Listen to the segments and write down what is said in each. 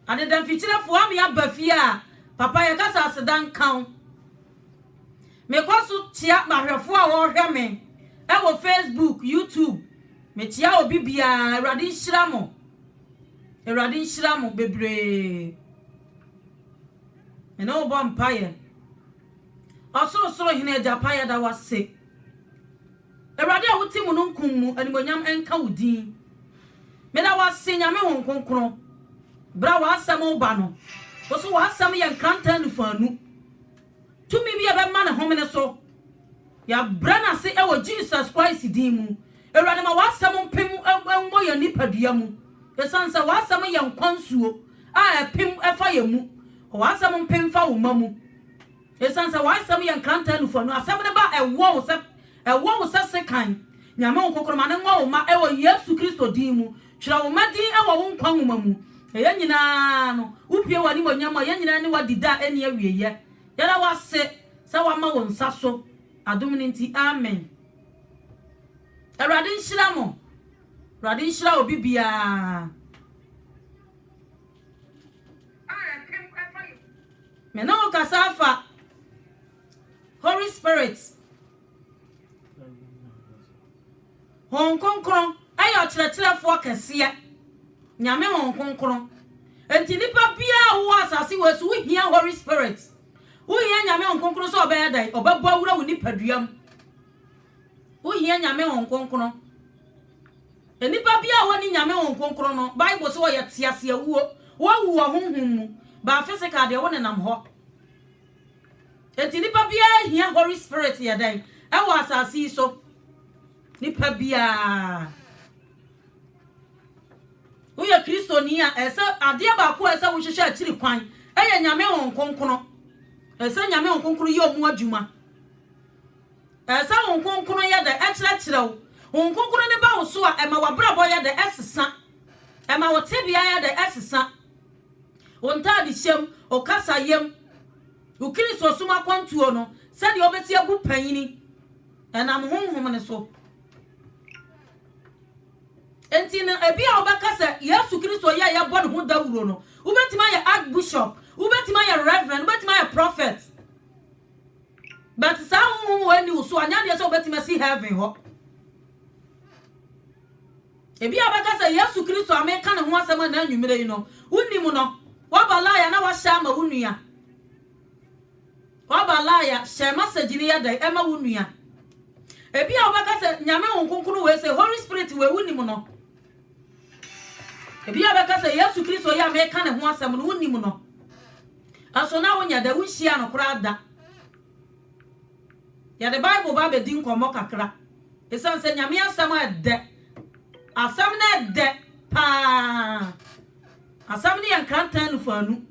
ade dan fichira fo am ya bafia papa ye kasa asedan kan me kwaso tia mahwefo a wo hwe me e wo Facebook YouTube me tia obi bia Awurade nhyira mo bebre me no bo mpaye osoro hina Japan da wase Awurade a wuti mu no nkum animonyam enka wudin me da wase nyame hon konkron bra wa asam ba no wo so wa asam ye nkanta nu fanu tumi bi e be ma ne homene so ya bra na se e wo Jesus Christ din mu Awurade ma wa asam mpem enwo ye nipadua mu yesansa wa asam ye nkwansuo a epem efa ye mu wa asam mpem fa wo mamu yesansa wa asam ye nkanta nu fanu asam ne ba ewo wo se sekan nyame wo kokroma ne nwa wo ma e wo Yesu Kristo din mu twira wo ma din e wo nkwa nwoma mu eya nyina no upie wani monyama ya nyina ne wadida eni awieye yara wase sa wa ma won saso adom ni nti amen Awurade nhyira obi bia me no kasafa Holy Spirit hon konkron ayo kyerɛkyerɛfo kɛse nyame hon konkron enti nipa bia wo asase wesu wo hia Holy Spirit wo hia nyame hon konkron so obɛyɛ dai obɛbɔ awura wo nipaduam wo hia nyame hon konkron enipa bia wo ni nyame hon konkron no Bible so wo yɛ tiase awuo wo wu honhom mu ba physical de wo nenam ho enti nipa bia hia Holy Spirit yɛ dai ɛwɔ asase so nipa bia Uye Kristo ni a ese ade ba ko ese wo hwehwe akiri kwan eye nyame hon konkron ese nyame hon konkron ye omu adwuma ese hon konkron ye da ekyerekyerew hon konkron ne ba wo so a ema wabrabo ye da esesa ema wo tebia ye da esesa onta de hyem okasa yem u Kristo suma kwantuo no se de obeti agu panyini enam honhom ne so enti na ebia obakasa Yesu Kristo ya bɔ ne ho dawuro no ubetima ya archbishop ubetima ya reverend ubetima ya prophet but sa hu wani uso anya de so ubetima si heaven ho ebia obakasa Yesu Kristo ameka ne ho asɛm na anwumire yi no unim no wabalaya na wahya ma wunua wabalaya share message ni ya dai ema wunua ebia obakasa nyame ho nkonkunu we say Holy Spirit we unim no ebia bekasa Yesu Kristo ya meka ne ho asem no unim no aso na wonya da wunhia no kora da ya the Bible ba be din komo kakra esan se nyame asem ade asem na de pa asem ne yankanta no fanu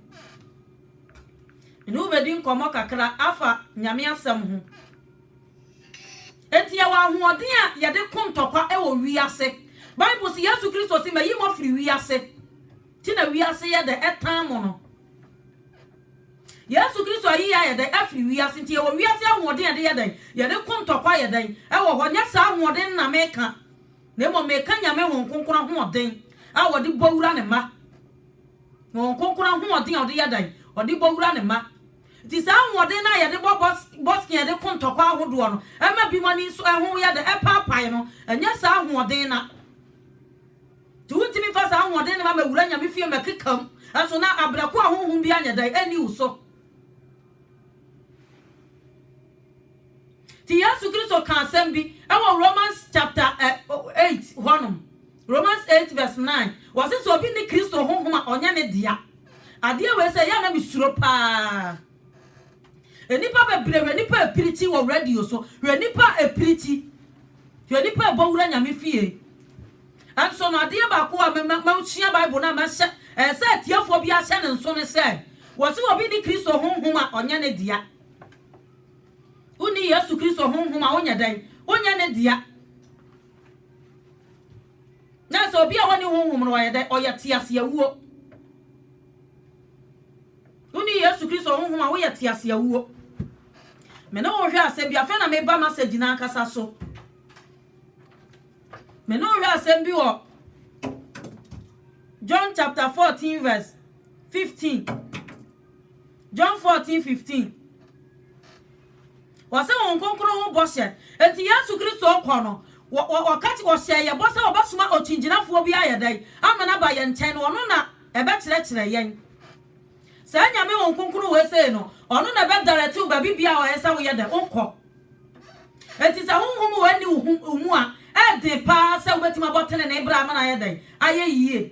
enu be din komo kakra afa nyame asem ho enti ya wa hoɔden a ya de kontokwa e wo wiase Bible si Yesu Kristo si mayi mo firi wiase ti na wiase ya de etan mo no Yesu Kristo ayi ya de afiri wiase ti ya wo wiase ahoɔden de ya de ya de kontokwa ya de e wo hɔ nya sa ahoɔden na meka na mo meka nyame hon konkora ahoɔden a wo de bowura ne ma hon konkora ahoɔden a wo de ya de wo de bowura ne ma ti sa ahoɔden na ya de boss ya de kontokwa ahodoɔ no ema bi mani so ɛho ya de ɛpaapae no enya sa ahoɔden na tu ntimi fa sa ahoɔden na ma wura nyame fie mekekam aso na abrako ahohom bi anya dai ani uso ti Yesu Kristo kan asɛm bi ɛwɔ Romans chapter 8 honum Romans 8 verse 9 was it so bi ni Kristo honhom a onya ne dia ade we say ya na misuro pa enipa bebre enipa epiriti wo radio so enipa epiriti enipa bowura nyame fie anso no ade ba ko a ma chia Bible na ma hye se tiafo bi ahye ne nso ne se wo se obi ni Kristo honhom a onya ne dia uni Yesu Kristo honhom a onya dan onya ne dia na so obi a woni honhom no oya dan oya tiase awuo uni Yesu Kristo honhom a oya tiase awuo me no hwe asem bi afa na me ba message na akasa so me no hwe asem bi wo John chapter 14 verse 15. John 14:15. Wase won konkoro ho boshe. Enti Yesu Kristo okono. Wakati wose ye bosa obasuma otinginafo bi ayedai. Amana ba ye nchen no na ebe kire yen. Sa nyame won konkoro we say no. Ono na be direct u ba bibia o yesa wo ye de onko. Enti sa honhom wani umu a e de pa sa wetima botene na ibra amana ayedai. Aye yie.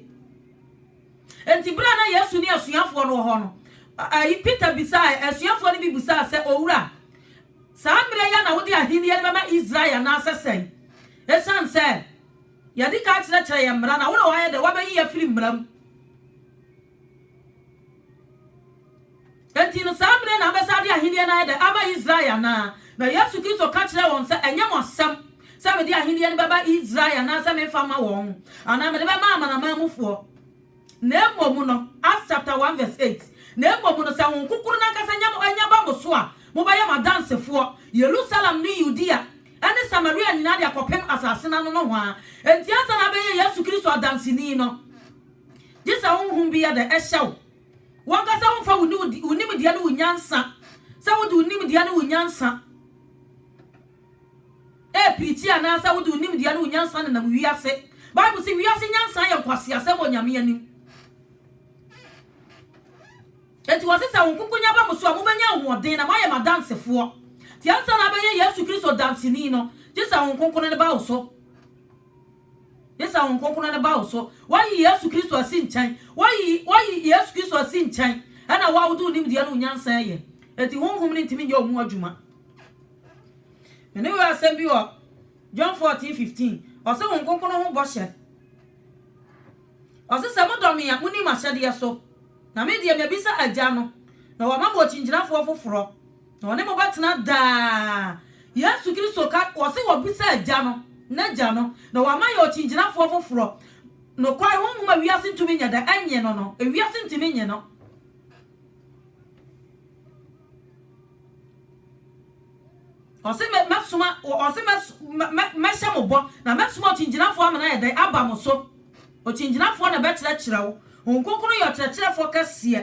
Enti bra na Yesu ni asuafo no ho no. Peter bisa asuafo ni bi bisa se owura Sambre ya na wodi ahini ya baba Israel na asesen. Esan se ya di ka kire ya mra na wo wa ya de wa ba yi ya firi mram. Enti no sambre na besa di ahini ya na ya de aba Israel na Yesu Kristo ka kire won se enye mo asem. Se we di ahini ya baba Israel na se me fama won. Ana me de ba ma na mamufo. Na emom no Acts chapter 1 verse 8. Na emom no se won kukuru na kasa nya ba mo so a Mobaya madanse for Jerusalem ni Judea ene Samaria nyina de akopem asase na no ho a enti asa na be Yesu Kristo adanse ni no Jisa honhum bia de ehyew wankasa wonfa unim dia no unyansa sa wodi unim dia no unyansa preach ana sa wodi unim dia no unyansa na wiase Bible say wiase nyansa ye kwase asem onyame anim Enti wasesa wonkunkunya ba muso amubanya hoden na maye madansefo. Ti ansa na beye Yesu Kristo dansini no. Jesa wonkunkuna ne ba oso. Jesa wonkunkuna ne ba oso. Why Yesu Kristo asi nchan? Why Yesu Kristo asi nchan? Ana wa wudu nim dia no nyansa ye. Enti honhom ni ntimi ye omu adwuma. Mene we asem bi o John 14:15. Ose wonkunkuna ho boshe. Ose samodom ya muni mashade so. Na me dia me bisa agya no na wa mama ochinginafo foforo na one mo batena da Yesu Kristo ka wose wo bisa agya no na agya no na wa mama ye ochinginafo foforo no kwai honhoma wiase ntumi nya da enye no wiase ntumi nye no ose masuma ose mesha mobo na mesuma ochinginafo amana ye da aba mo so ochinginafo na betira kirawo Onkonkuru yo kyerɛkyerɛ focus ye.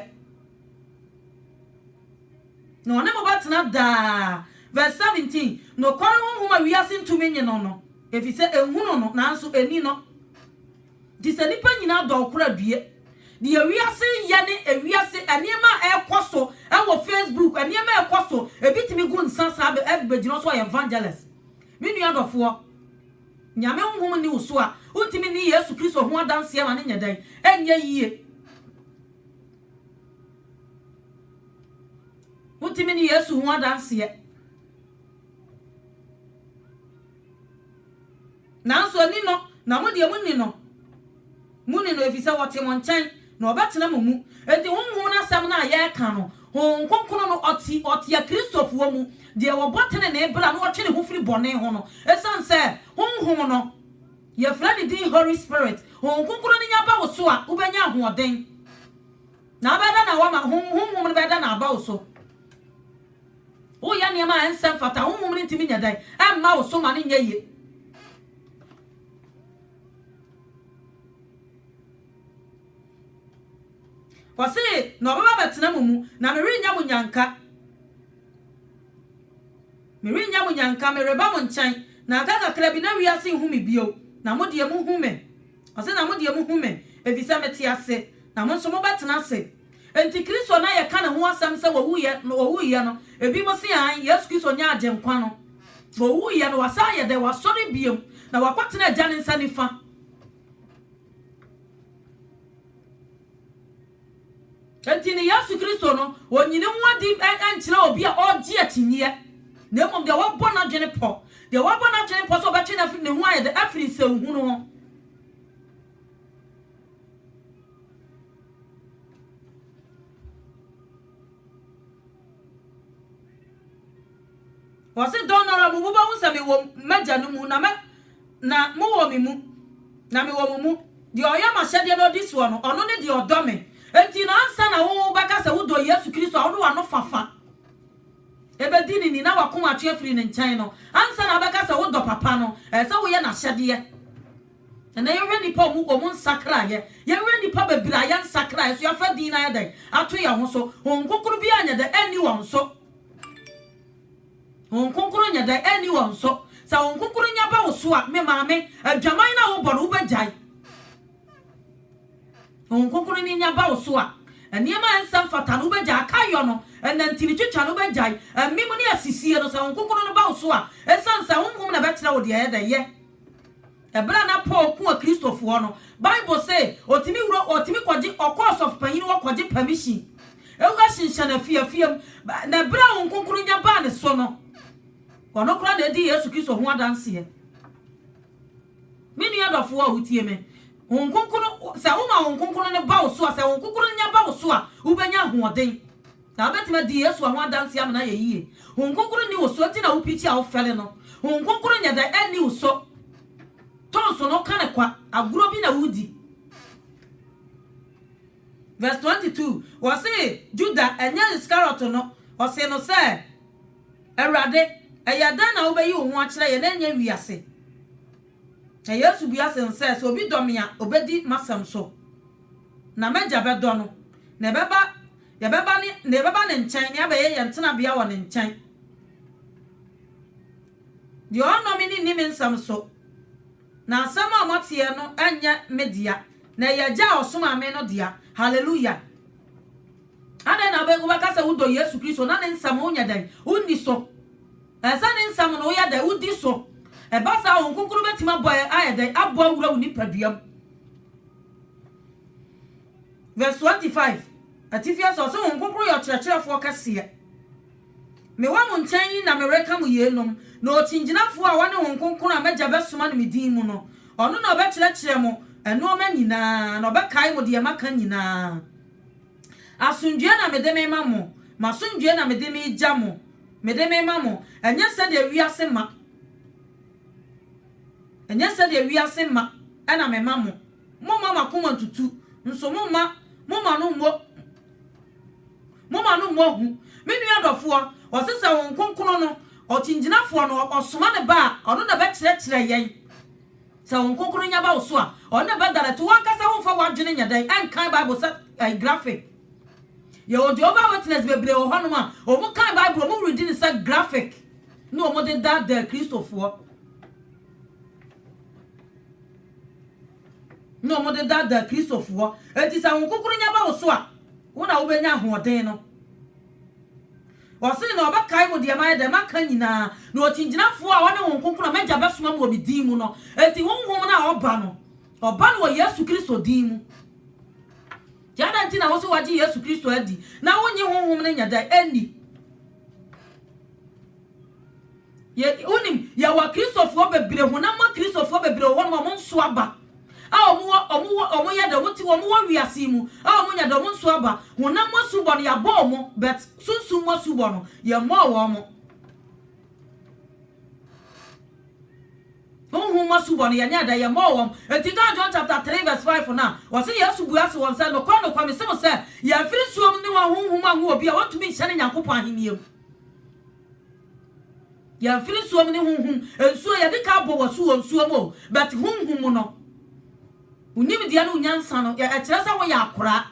No one mo batena da. Verse 17. No kware honhom wiase ntumi nye no. Efi se ehunu no nanso eni no. Di se nipa nyina do okora due. Di wiase ye ne ewiase aniema ekoso e wo Facebook aniema ekoso ebitimi gu nsansa be ebegino so evangelist. Me nua dofo. Nyame honhom ni uso a untimi ni Yesu Kristo ho adanse ma ne nyadan enye yie untimi ni Yesu ho adanse nanso ni no na mo de muni no efisa wote mo nchan na obetena mu enti honhom na sam na ye ka no honkonkono no oti ya Kristofo mu de wo botene na ebra no wotwe ne ho firi bone ho no esan se honhom no ye friend the Holy Spirit honkonkono ni nya ba wo so a ubenya ahoden na beda na wa ma honhom no beda na ba wo so o ya ne ma ensem fata honhom ni ntimi nya dai emma wo so ma ne nya ye Wase no baba betena mu na me renya mu nyanka me reba mu nchan na gaga krabi na wiase hu me bio na mo de mu hu me wase na mo de mu hu me efisa meti ase na mo so mo betena ase enti Kristo na ye ka ne ho asam se wo wuye no ebi mo se an Yesu Kristo nya agenkwa no wo wuye no wasa ye de wasori bio na wakwatena agya ne nsa nifa Enti ni Yesu Kristo no onyine nwadi enkyira obi a ogie atinye na emom de wo bona dwene po so betwe na fi ne hu aye de afri se hu no ho wase donora bu ba hu se me wo maja no mu na mo wo me mu na me wo mu de oya ma hyede no this one ono ne de odome Enti na ansa na wo baka se wo do Yesu Kristo a wo do ano fafa ebedi ni na wako atwe afiri ne nkyɛn no ansa na baka se wo do papa no se wo ye na hyede na yewe nipa omu nsakra ye yewe nipa bebira ya nsakra so yafa din na ya dan ato ya ho so onkonkuru bi anya da ani won so onkonkuru nya da ani won so sa onkonkuru nya ba wo so a me maame adwaman na wo boro wo bajai onkonkuru ni nya ba wo so a eniema ensam fata no bajai akayo no enantini twetwa no bajai mimu ne asisie no sa onkonkuru no ba wo so a esansa honhom na betra wo de ya da ye ebra na Paul ku a Christopher no Bible say otimi kwaji course of panyin wo kwaji permission ewa shinshana fiam na bra onkonkuru nya ba ne so no ono kura na di Yesu Kristo ho adanse ye mini adofo a utie me onkonkuru sa uma onkonkuru ne ba wo so sa onkonkuru nya ba wo so a ubenya hoden na betima di Yesu ho adanse am na ye yie onkonkuru ni wo so ti na wo pichi a wo fele no onkonkuru nya da eni wo so tonso no kana kwa aguro bi na wudi. Verse 22 was say Judah enya Iscariot no was say no say Erade eyada na obeyi wo ho akere ye na enya wiase Yesu biase nse so obi domia obedi masam so na meja bedo no na beba ne nchen ne abaye ye ntena bia wo ne nchen di ono mi ni nsam so na sama amatie no anya media na yaja osoma me no dia hallelujah ade na be kasa wudo Yesu Kristo na ne nsam onya dan unni so esa ne nsam no ya dan udi so e ba sa onkonkuru betima boy aye dan abo awura uni paduam. Verse 25 atifia so onkonkuru yo kyerɛkyerɛfo kase me wa mo nkyɛn na me reka mo yenom na otingyinafo a wane onkonkuru a meja besoma no medin mu no ono na obekyerɛkyerɛ mo eno ma nyina na obɛkae mo de maka nyina asundue na mede me ma mo masundue na mede me gya mo mede me ma mo enye se de wiase ma ena me ma mo mama koma tutu nso mama no mo hu menu adofo osesa won konkono no otingyinafo no osoma ne ba ono na bekyerɛkyerɛ yen sa won konkono nya ba wo so a ono be dare to wankasa ho fa wadwene nya dan enkan Bible sa graphic ye o Jehovah Witness bebre o hono ma o mu kan Bible o mu read ni sa graphic no o mo de that the Christopher no mo de that the Christopher enti sa won konkono nya ba wo so a wo na wo benya hoden no wose na obakai mo de ma de maka nyina na otingyinafo a wone won konkono meja besoma mo bidin mu no enti honhom na oba no wo Yesu Kristo din mu jada nti na wo so waji Yesu Kristo adi na wonye honhom na nyada eni ye unim ya wa Kristofo bebre honam Kristofo bebre wo no mo nso aba a omo ya da muti wo mo wa wiase mu a omo nya da mo nso aba honam asubo no ya bo mo but sunsun mo asubo no ye mo wo mo honhom asubo no ya nya da ye mo wo enti John chapter 3 verse 5 na wo se Yesu buase won say no kwa me se mo say ya firi suom ni wa honhom ahu obi a wantumi nhyane Nyankopɔn ahemiem ya firi suom ni honhom ensuo ya de ka bo wo so won suom o but honhom no unim dia no nyansa no ya ekyeresa wo ya akora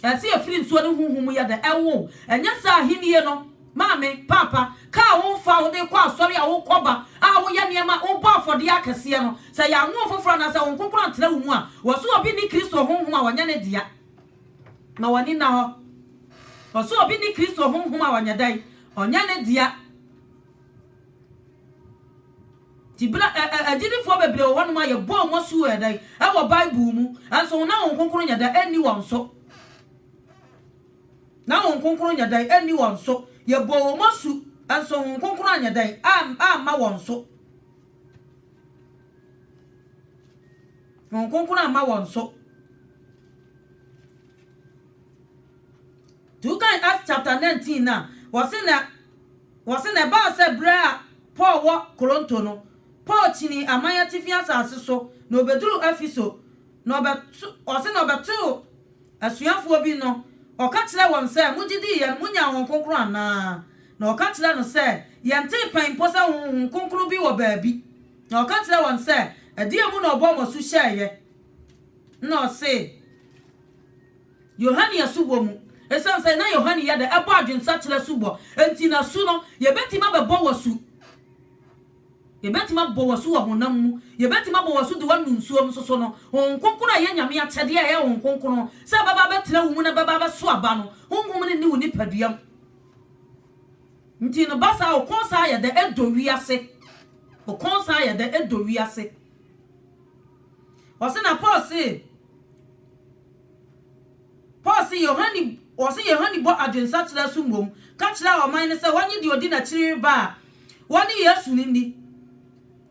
ya se afiri nsuo ne huhum ya da ewo enya sa ahimie no maame papa ka wo fa wo de kwa asori a wo koba a wo ya niema wo bo afode akese no se ya nwo foforo na se wo nkonkoro antena wo mu a wo so obi ni Kristo honhum a wanya ne dia na wani na ho wo so obi ni Kristo honhum a wanya dai onya ne dia tibra adinifo bebre wo no ma ye bo mo su edai e wo Bible mu anso na won konkoro nya da eni won so na won konkoro nya da eni won so ye bo wo mo su anso won konkoro nya da ma won so won konkoro ma won so tu kan Acts chapter 19 na was na ba se bra Paul wo Koronto no Paul chini amanya tifia asase so na obeduru Efeso na obetu asuafo bi no oka kire won se mugidi ye munya won konkoro ana na oka kire no se ye nte pan posa won konkoro bi wo baabi na oka kire won say adie mu na obo masu hyeye na o say Yohani asubo mu esan say na Yohani ya de ebo adwensa kire subo enti na su no ye betima bebo wasu ye betima bo wasu wa honam mu ye betima bo wasu de wanu nsuo so no honkonkoro a ye nyame akyede a ye honkonkoro say baba betena wu mu na baba beso aba no honhom ne ni woni paduam nti no basa o konsa ya de edowi ase o konsa ya de edowi ase o se na Paul se Yohani bo adwensa kire sumom ka kire o man ne se wanye de odi na kire ba woni Yesu ni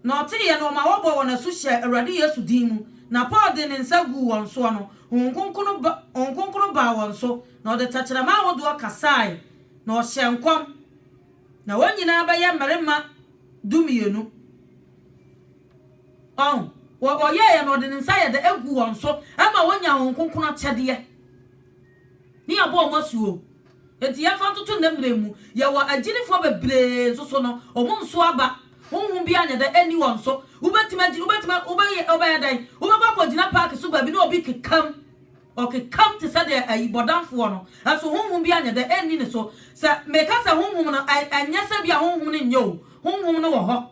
na ote ye no ma wo bo wona so hye Awurade Yesu din mu na Paul de ne nsa gu won so no honkonkoro ba won so na o de takire ma wodo kasai na o hye nkom na wonyina ba ye mmerema dumienu wo ye no de ne nsa ye de egu won so ama wonya honkonkoro akyede ni abo masuo enti ya fa tutu namremu ya wa agirifo bebre so no omo nso aba honhum bia nya da anyone so ubetima obaye dai ubaba ko gina park so ba bi no obi kekam okekam te sa de ayibodanfo no aso honhum bia nya da any ne so sa meka sa honhum no anya sa bia honhum ne nyo honhum no wo ho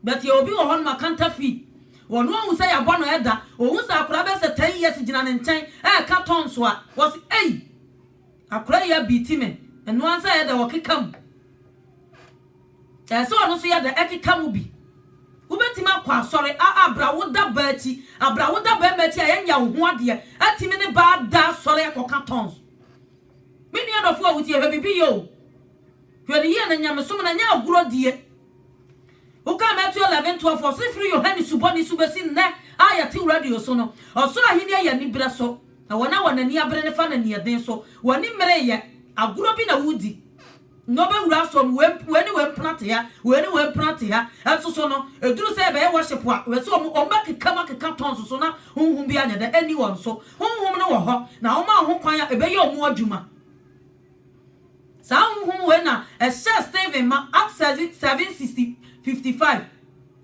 but ye obi wo ho no makanta fi wono hu sa ya bono eda ohun sa akura be se 10 years gina ne nchen ka ton so a was akura ya bitime eno ansa ya da wokekam so ono so ya da ekekam bi ubetima kwa sori abra woda baati abra woda ba mati ayanya ho ade atimi ne ba da sori akoka tons mini adofo a wuti e bibi yo hwani ye na nyamesom na nya aguro die uka Matthew 11:12 so free Yohani suboni subesi ne ayati radio so no osoro ahini ya ni bra so na wana ni abre ne fa na ni eden so wani mere ye aguro bi na wudi no be wura so weni we plant ya eso so no eduru se be worship a we so o make kama keka tons so na honhum bi anya da anyone so honhum no wo ho na o ma ho kwan ya ebe ye omu adwuma sa honhum we na share Stephen ma Acts 7:55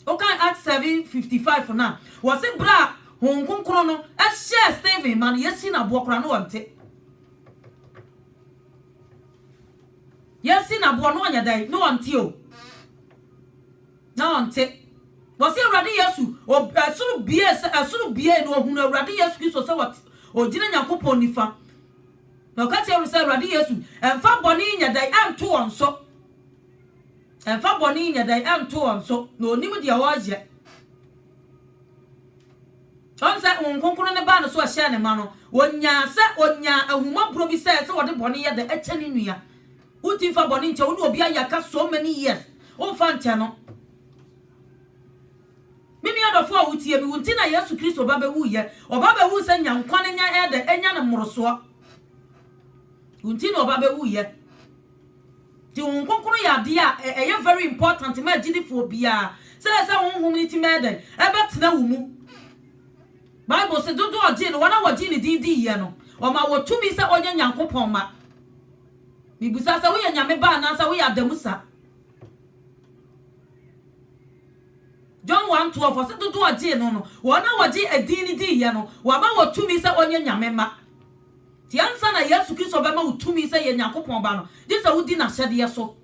okay Acts 7:55 na was it bra honhum kro no share Stephen man yesi na bo kra no wonte yesi na bo no anya dai no wonte o na wonte was Awurade Yesu o asuru bie no ohunu Awurade Yesu Kristo se wat o gina Yakopon nifa na ka che se Awurade Yesu emfa boni nya dai anto onso emfa boni nya dai anto onso na onim dia waje onse onkonkoro ne ba no so ahye ne ma no onya ahuma bro bi se wode boni ye da echani nua uti fa boni nche woni obi ayaka so many years o fa nche no mimi adofo a wutie mi wunti na Yesu Kristo ba be wuye oba be wu se nyankwane nya ede enya ne moroso wunti na oba be wuye ti onkonkoro ya de a eye very important ma gidifo bia se honhum ni ti mede ebe tena wu mu Bible says do oje no wana waje ni dindi ye no o ma wotumi se onye Nyankopon ma bibusa se wo ye nyame ba na sa wo ya damusa John 1:12 says do oje no wana waje edini di ye no wa ma wotumi se onye nyame ma ti ansa na Yesu Kristo ba ma wotumi se ye Nyankopon ba no di se wudi na hyede ye so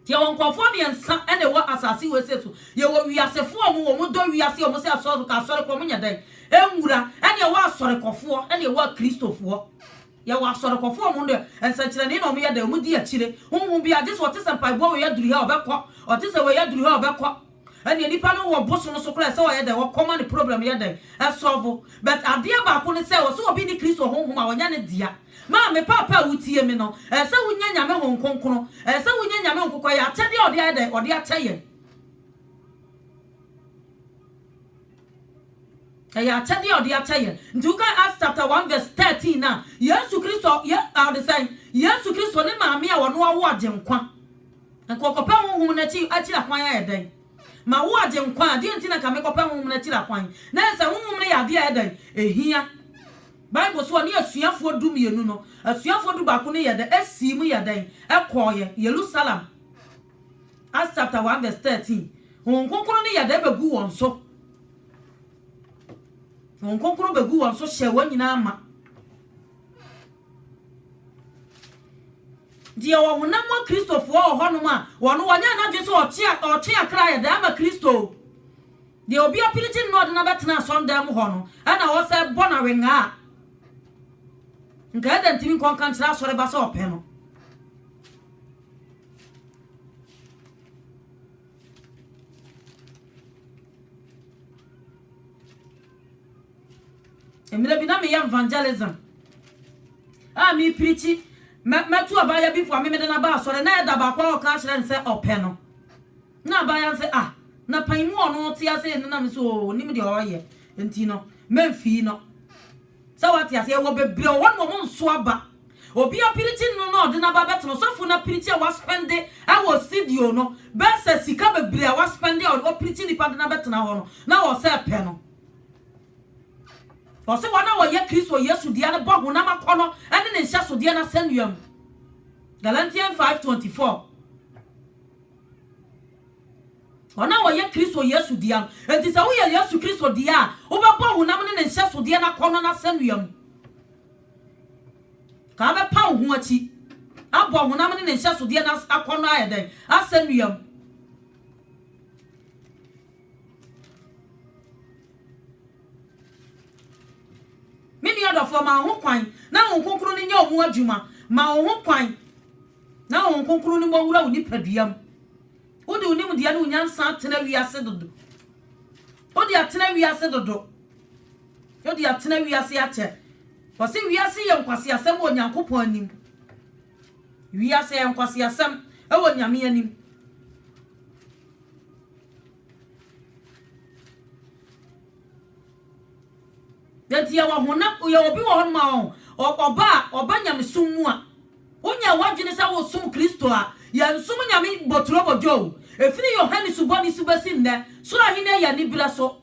ti wonkofo mi ensa ene wa asase we seso ye wo wiasefo wo mo do wiase o mo se asoro ka asoro ko mo nya dan enwura ene wa asoro kofo ene wa Kristofo ye wa asoro kofo mo ndo ensa kire ne no mo ye da mo di akire honhum bi age so otese paibo we ya duru ha obekọ otese we ya duru ha obekọ ene nipa no wo boso no so kra se wo ye da wo common problem ye da e solve but ade ba ko ne se wo so obi ni Kristo honhum a wonya ne dia ma me papa wutie me no se wunya nyame honkonkoro se wunya nyame honkokwa ya tede ode ataye ya tede ode ataye nti kan Acts chapter 1:13 na Yesu Kristo the sign Yesu Kristo ne maame a wono awo agenkwa nkokopa honhum na chi akira kwan ya edan ma wo agenkwa de nti na ka me kopa honhum na akira kwan na se honhum ne ya de edan ehia Bible so ni asuafo dumienu no asuafo du ba ko ne yeda asimu yedan ekoye Jerusalem Acts chapter 1:13 hon konkoro ne yada begu won so hon konkoro begu won so hye wanyina ama dia wo honam mo Kristofo wo ho no ma wo no wonya na dwe so oche akra ya da ma Kristo dia obi apiriti no de na betena sondam ho no ana wo se bona wenga nka da ntimi kon kan tira sore ba so ope no emire bi na me evangelism mi preach metu abaya bi fo me de na ba sore na da ba kwa o kan hire nse ope no na abaya nse na paimu ono ti ase na me so nim de oye enti no memfi no sa wati ase wo bebre wo no nso aba obi apiriti no de na ba beto so fu na piriti a wa spend e wo studio no be se sika bebre a wa spend e o piriti ni pa de na beto na ho no na wo se pe no o se wana wo ye Kristo Yesu dia ne bo honam akono ene ne hya so dia na sanuam Galatians 5:24 ona wo ye Kristo Yesu dia enti se wo ye Yesu Kristo dia wo ba bo honam ne hya so dia na kono na sanuam ka be pa ho achi abo honam ne hya so dia na akono ayeden asanuam mini odo for ma ho kwan na ho konkuru ni nya omu adwuma ma ho kwan na ho konkuru ni mo wura oni paduam odi onim dia na onyansa atena wiase dodo odi atena wiase dodo odi atena wiase ache wose wiase ye nkwase asem onyankopon anim wiase ye nkwase asem ewo nyame anim Denti ya wahona uya obi wo hon ma oba nyame sumu a onya wadwene sa wo sum Kristo a ya nsum nyame boturo bojo efiri Yohane suboni subasi nne so ahine ya ni bra so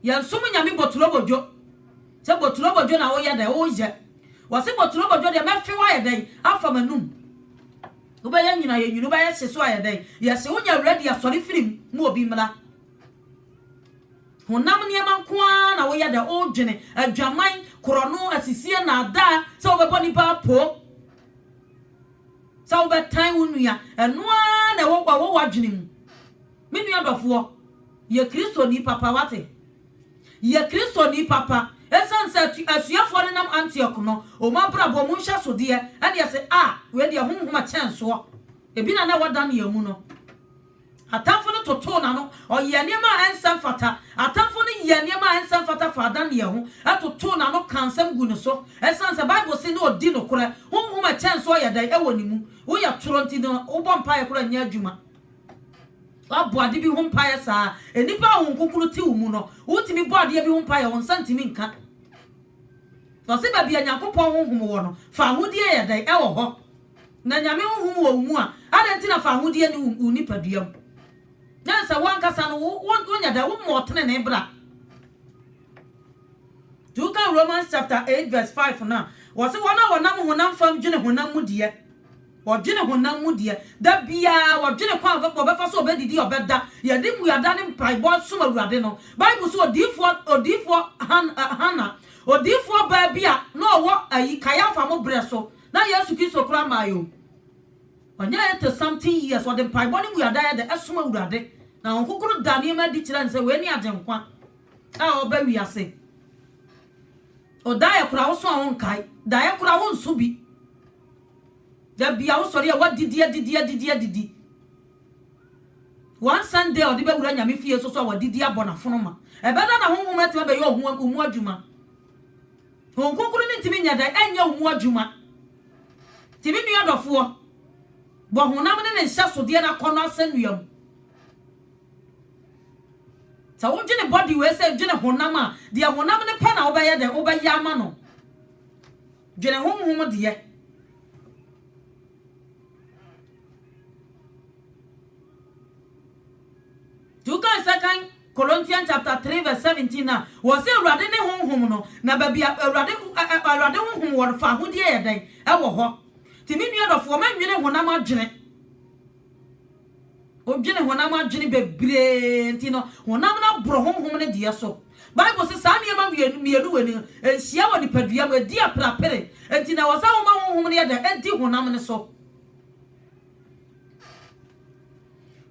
ya nsum nyame boturo bojo se boturo bojo na wo ya da wo je wase boturo bojo de mefe wa ya dai afa manum oba ya nyina ya nyinu ba ya hye so ya dai ya se onya ready asori firim mu obi mra honam niam kwa na wo ya da odwene adwaman krono asisie na ada se obebo ni ba po se obetan wonua enoa na wo wadwene mu menua dofo ye Kristo ni papa wate ye Kristo ni papa esanse asuafo ne nam Antioch no o ma brabo mu hya so de ene se we de honhoma chenso ebi na wadan ye mu no atamfo no toto na no oye niema ensam fata atamfo no ye niema ensam fata fada ne ho atoto na no kansam gu no so esanse Bible say no odi no kora honhoma chenso ye dai ewo ni mu wo ya toronti no wo bompa ye kora nya adwuma abo ade bi ho mpa ye saa enipa ho kokuru ti wo mu no wo timi bo ade bi ho mpa ye won santimi nka fose ba bia Nyankopon honhom wo no fa hodie ye dai ewo ho na nyame honhom wo mu a ade na fa hodie ni unipaduam na sa wankasa no wonya da wo motene ne bra Duka Romans chapter 8 verse 5 na wo se wona honam fam dwene honam mu de wodwene honam mu de da bia wodwene kwa obefa so obedidi obeda ye de mu yada ne mpaibo soma awurade no Bible so odifo Hana odifo ba bia no wo ayi Kayafa mo bre so na Yesu Kristo kura mayo onya ete something years wo de mpaibo ne mu yada ya de esoma awurade na onkokoro danie ma di kira nse we ni agenkwa a oba wiase odaya kura wo so awon kai daya kura wo nso bi da bia wo sori ya wadidi one Sunday odi be wura nyame fie so wadidi abona fonoma ebeda na honhom ati be yo omu adwuma onkokoro ni timi nya da enya omu adwuma timi nua dofo bo honam ne hya so de na kono asanuam sa wo gene body we say gene honam a de honam ne pa na obeye de obeye ama no gene honhom de Duka 2 Corinthians chapter 3 verse 17 na wo say awurade ne honhom no na ba bia awurade honhom wo fa hodie ye den e wo ho timi nua dofo ma nwene honam adwene odwene honam adwene bebre ntino honam na bro honhom ne de so Bible says sa niema mienu wani enhia woni padua ma di aprapere ntina wasa homa honhom ne de enti honam ne so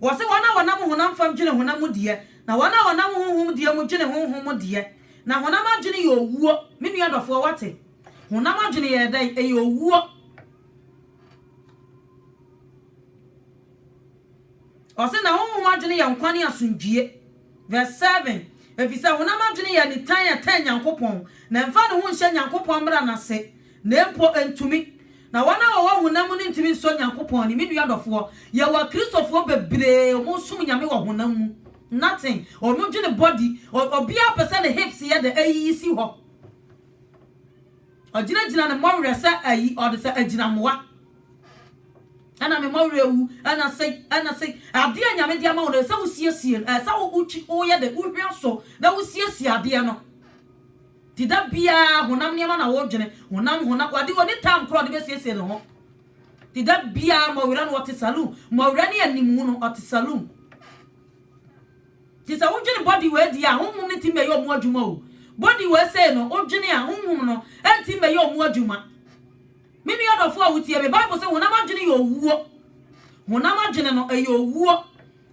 wase wana honam fam dwene honam de na wana honhom de mu dwene honhom de na honam adwene ye owuo me nua dofo wate honam adwene ye dai ye owuo Ose na honhom adwene ye nkwane asundwie verse 7 efisa honam adwene ye ni tan ya tan Nyankopon na mfa ne ho nhye Nyankopon mra na se na empo entumi na wana wo honam ne ntimi so Nyankopon ni me nua dofo ye wa Kristofo bebre mo sum nyame wo honam mu nothing or mo dwene body or be a person the hips ye the ayisi ho ogina na mo rese ayi or the say agina moa ana me mo rewu ana say ade anyame dia ma wo say wo siesie say wo uchi wo ye de wo hwe na wo siesie ade no tida bia honam ne ma na wo dwene honam wade woni tam kro de be siesie no ho tida bia mo wira no wote salon mo wira ne animu no wote salon tisa wo dwene body we dia honhom ne timbe yo mo adwuma o body we say no wo dwene a honhom no entimbe yo mo adwuma Mimi odofo a wutie me Bible say honam adwene ye owuo honam adwene no ye owuo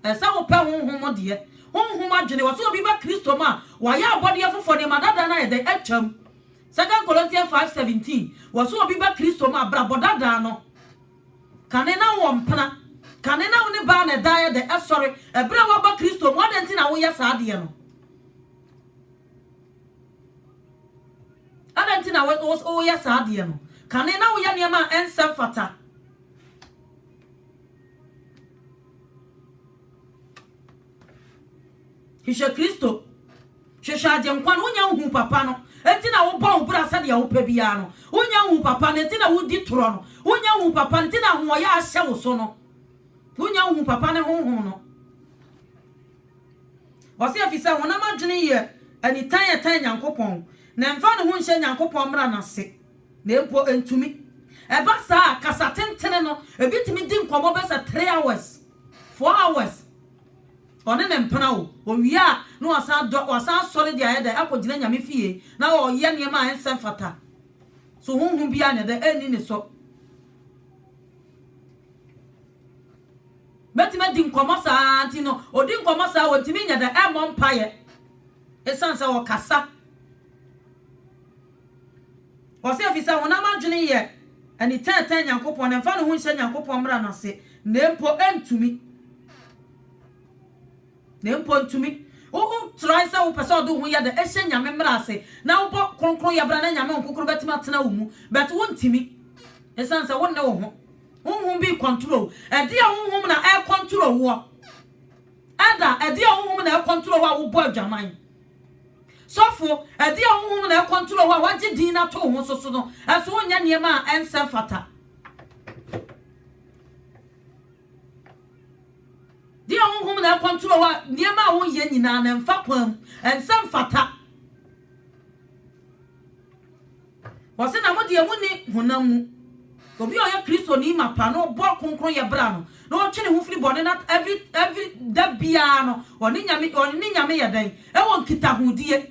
esa wo pe honhom de honhom adwene wo so obi ba Kristo ma wa ya abode afofo ne madada na ye de atwam 2 Corinthians 5:17 wo so obi ba Kristo ma brabodada no kane na wo mpana kane na wo ne ba na da ye de sorry ebra wo ba Kristo mo de nti na wo ya sa de no adanti na wo ya sa de no kane na wo ya niema ensem fata Hisha Kristo shesha je nkwa no nya hu papa no enti na wo ba wo bra sa de wo pa bia no wonya hu papa no enti na wo di toro no wonya hu papa enti na ho ya ahye wo so no wonya hu papa ne honhom no wase afisa honam adwene ye ani tan Nyankopon na mfa ne ho nhye Nyankopon mra na se na empo entumi eba sa kasa tentene no ebitimi di nkomo be sa 3 hours 4 hours one ne mpana o owia no wasa sori dia ye da akogina nyame fie na o ye ne ma ensem fata so honhom bia ne da eni ne so betime di nkomo sa anti no odi nkomo sa wotimi nya da emo mpaye esansa wo kasa wase afisa honam adwene ye ani tan Nyankopon na mfa ne ho nhye Nyankopon mra na se na empo entumi o try sa wo pesa do ho ya da ehye nyame mra ase na wo bo kronkron ya bra na nyame nkokoro betima tena wo mu but wo ntimi esansa wo ne wo ho honhom bi control e dia honhom na e control wo ada e dia honhom na e control wo bo adwaman sofo e dia honhom na e control wo wagye din na to ho so no eso wonya niema ense fata dia honhom na control wa niema wo ye nyina na mfa kwam ensam fata wose na mo dia mu ni honam mu obi oya Kristo ni mapa no bo konkron ye bra no na o twene ho firi bone na every da bia no oni nyame ye dan e won kita hodie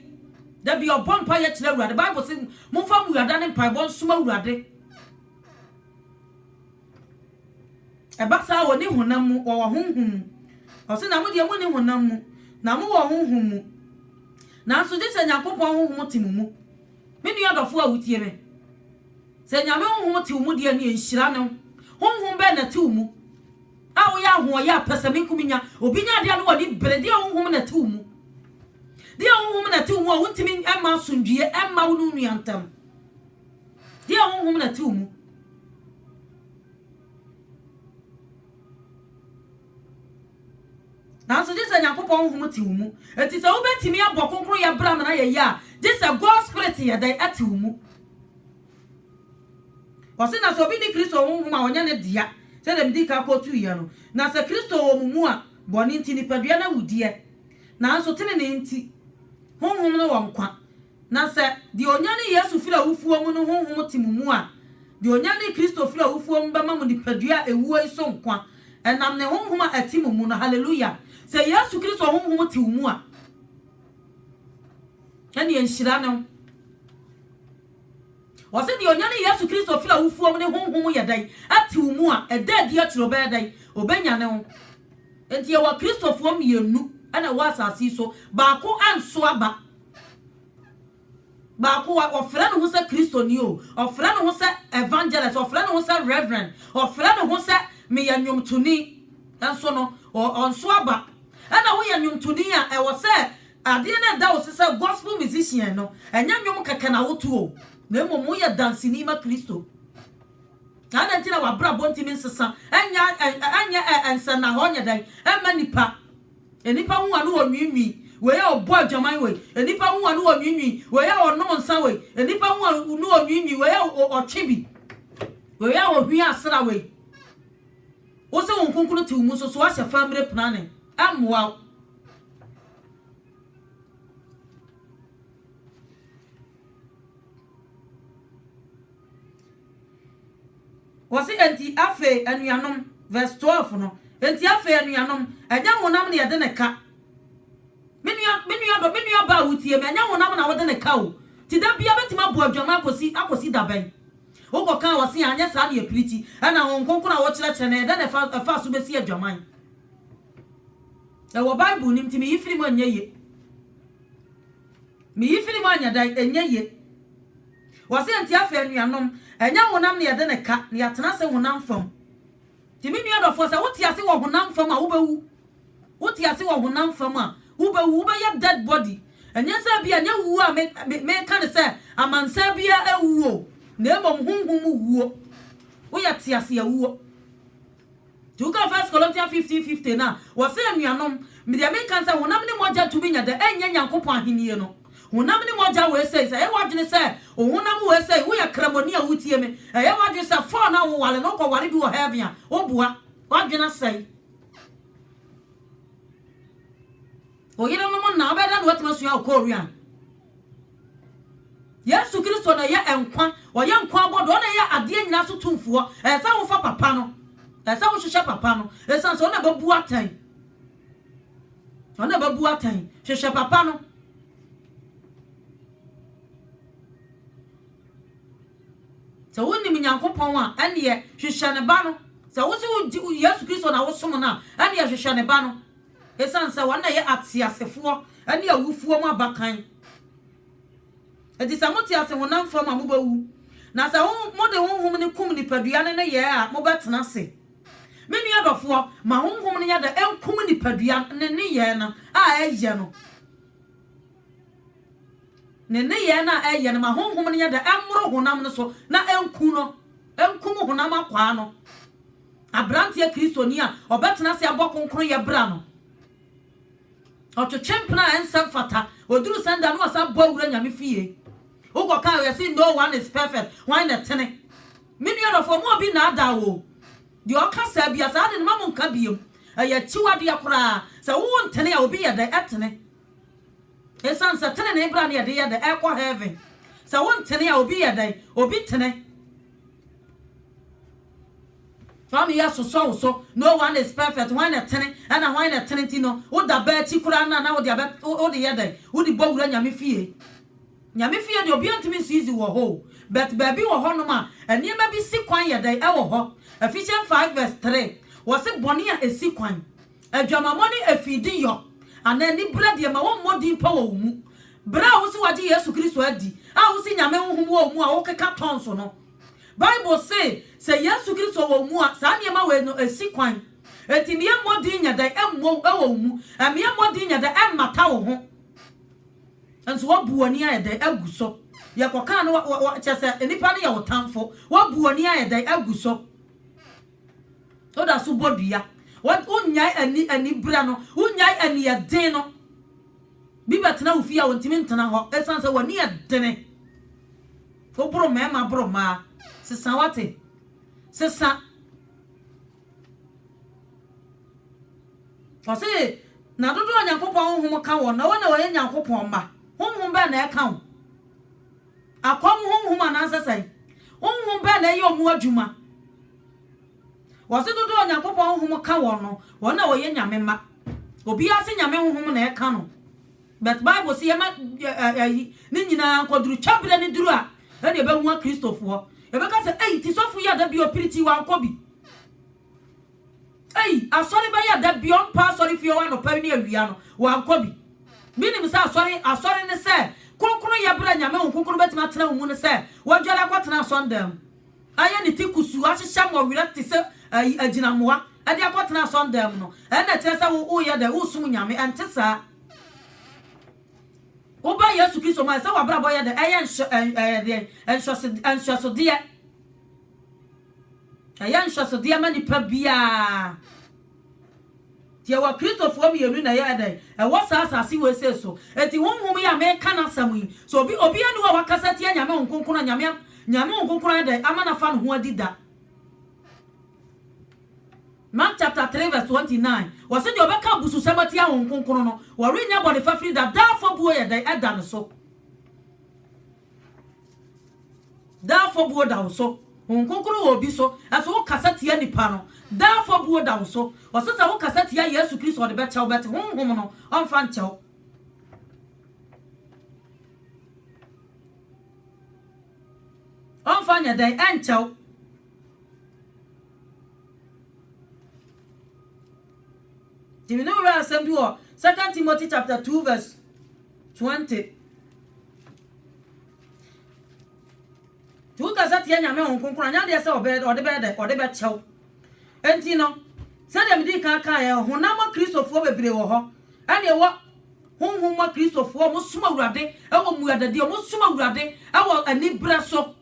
da bia obon pa ye kire urade Bible say mo fa mu urade ne pa bon suma urade e ba sa woni honam mu wo honhom o se na mo dia mo ni honam mu na mo wo honhom mu na so je se Nyankopon honhom timumu me nua dofo a wutie me se nyame honhom timumu dia ne enhyira ne honhom be na timumu a wo ya ho ya pesame nkuminya obinya dia no woni brede honhom na timumu dia honhom na timumu a wontimi emma sundue emma wo nu antam dia honhom na timumu na so jesa Nyankopon honhom timumu enti se wo betimi abokonkro ya bra na ye ya jesa God spirit ya dai atimumu wase na so bi ni Kristo honhom a onya ne dia se dem di ka kotu ye no na se Kristo wo mumu a boni nti ni padua na wudie na so tene ne nti honhom no wonkwa na se di onya ne Yesu fira wufuo mu no honhom timumu a di onya ne Kristo fira wufuo mu ba ma mu ni padua ewuo iso nkwa enam ne honhom a atimu mu no hallelujah say Yesu Kristo honhom ti mu a ene enhyira no wose de onya ne Yesu Kristo fira wufuom ne honhom yedai atimu mu a eda di aturo be dai obenya ne ho enti ye wa Kristofuom yenu ana wa asase so baako anso aba baako ofra no ho se Kristo ni o ofra no ho se evangelist ofra no ho se reverend ofra no ho se me ya nwomtuni enso no onso aba ana wo ya nwomtuni a e wo se ade na da wo se gospel musician no enya nwom keke na wo to o na mo ya dance ni ma Kristo ana ntina wa bra bonti min sesa anya ensa na ho nya dan emma nipa enipa hu anu onwinwi we ya obo adwaman we enipa hu anu onwinwi we ya onom nsa we enipa hu anu onwinwi we ya otwebi we ya ohwi asra we wo se won kunkunu ti mu so so ahye family planning amwa wasi enti afe anuanom verse 12 no enti afe anuanom enya honam ne yede ne ka menua ba wutie me enya honam na wode ne ka o ti da bia betima bo adwama akosi daban wo kan wasi anya sa na epiriti ana honkonko na wo kire ne de ne fa so besi adwaman e wo bible nim ti me yifiri mo anyeye me yifiri mo anya dai enyeye wasi enti afe anuanom enya honam ne yede ne ka ne yatena se honam fam ti me nua dofo se wote ase wo honam fam a wo bewu wote ase wo honam fam a wo bewu wo be ya dead body enya sa bia nya wu a me kan se amansa bia ewu o na emom hunhum wuo wo ya te ase ya wuo Juka 1 Corinthians 15:15 na wose anuanom me de me kan se honam ne moja tumi nya de enya nyankopon ahenie no honam ne moja we say e wadwene se o honam we say wo ya kramoni a wutie me e wadwene se for na wo wale no ko wale bi wo heaven a wo bua wadwene say o yire no mo na obeda no watima so ya ko rian Yesu Kristo na ya enkwa o ya nkwa bodo na ya ade nyina so tumfuo e sa wo fa papa no e sa wo hwehwe papa no e sa so na babu atan ona babu atan hwehwe papa no so woni mi nyankopon a ene ye hwehwe ne ba no so wo se Yesu Kristo na wo som na ene ye hwehwe ne ba no e sa nsa wona ye atiasefo ene ya wufuo mu abakan edi samuti ase honam fam a mobawu na sa mo de honhom ne kum ni padua ne ye a mobetena se menu adofo ma honhom ne ya da enkum ni padua ne ye na a eye no ne ye na eye no ma honhom ne ya da emro honam ne so na enkum honam akwa no abrantie kristoni a obetena se abokonkro ye bra no oto chempna ensem fata oduru sanda no asa bawura nyame fie uko ka we say no one is perfect why na tene menu of mo bi na ada wo de o ka sa bia sa de ma mo nka biem aya chiwade akora sa wo ntene a obi ye da etene esan sa tene na ibra na ye de ye da ekwa heaven sa wo ntene a obi ye da obi tene Fami ya so no one is perfect why na tene and why na tene no wo da ba chi kura na wo de aba wo de ye da wo di bawura nyame fie de obi antimi easy wo ho but baby wo ho no ma eniema bi si kwan ye dai e wo ho Ephesians 5:3 wo se boni a esi kwan adwamamoni afidi yo anani bread ye ma wo modi pa wo mu bra wo se waje Yesu Kristo adi a wo se nyame honhom wo mu a wo keka tonso no Bible say Yesu Kristo wo mu a sa niema we no esi kwan etimi ye modi nya dai emmo e wo mu emi ye modi nya dai emata wo ho enso wabuoni ayede aguso ye koka no chese enipa ne ye wotamfo wabuoni ayede aguso oda so bodua unyai ani bra no unyai ani yeden no bibetena ofi a wontimi ntena ho esanse woni yedene obro mema bro ma sesa wate sesa ose na dodo Nyankopon honhom ka wo na wona wo Nyankopon ma honhom ba na eka wo akom honhom anansa sai honhom ba na ye omu adwuma wose dodo Onyankopon honhom ka won no won na woye nyame ma obi ase nyame honhom na e ka no but Bible say ma ni nyina koduru chabere ni duru a e de be hu Kristofo e be ka say ti sofu ya da bi opiriti wa nkobi asori ba ya da bi on pa sorry fi wa no pa ni awia no wa nkobi minim say asori ne say kronkron ya bra nyame honkonkron betima tena mu ne say wodwara kwatena sondam aya ni tikusu ahihya mo wira te se aginamoa ade akwatena sondam no e na tese wo ye da wo sum nyame ente saa Oba Yesu Kristo ma se wa bra boye de enhwosode enhwosode ma nipa bia tie wa Kristofo mi yenu na ye de e wo asase we se so enti honhom ya me kana samu so obi anu wa wakasa tie nyame honkonkron nyame honkonkron de amana fa no ho adida Mark chapter 3 verse 29. Was it your back busu sabati ya honkonkron no. Wari nya body fa free that therefore buo ye dey eda no so. Therefore buo da so. Honkonkron wo bi so. Aso wo kasati ya nipa no. Therefore buo da so. Was it wo kasati ya Yesu Kristo de be chaw bet honhom no. Onfa nchaw. Onfa nya dey enchaw. Do you know where some do? 2 Timothy chapter 2 verse 20. Tu ka satia nyame honkonkron anya de se obed ode be chew. Enti no, se dem di kan kan ye honam Kristofo bebre wo ho. Ane wo honhom Kristofo mo suma urade e wo muadade mo suma urade e wo anibra so.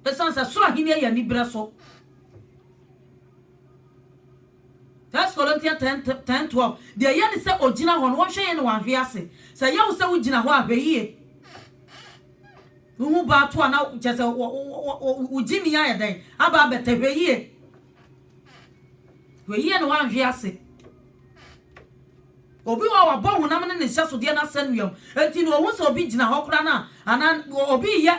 Esansa so ahini ya anibra so. That's Corinthians 10:12. The yen say ogina ho no hwe yen no ahwe ase. Say ye wo say wo gina ho ahwe Umu ba to na chese ugini ya den aba betehwe yie. We yie no ahwe ase. Obi wa bo honam ne hye so de na sanuam. Enti no hu se obi gina ho kra na ana obi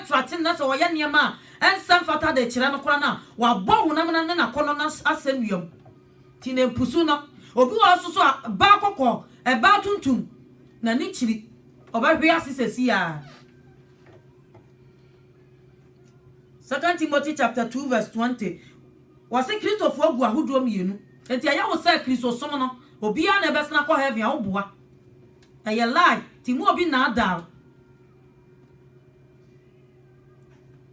tratin na se wo ye niam ensam fata de kire no kra na wa bo honam na kono na asanuam. Tine pusu no obi wa so ba kokko e ba tuntum na ni chiri oba hwe asisesi ya 2 Timothy chapter 2 verse 20 wase Kristofo agu ahodo mienu enti aya wo say Kristo som no obi a na besna ko heaven a oboa eye lie ti mu obi na adal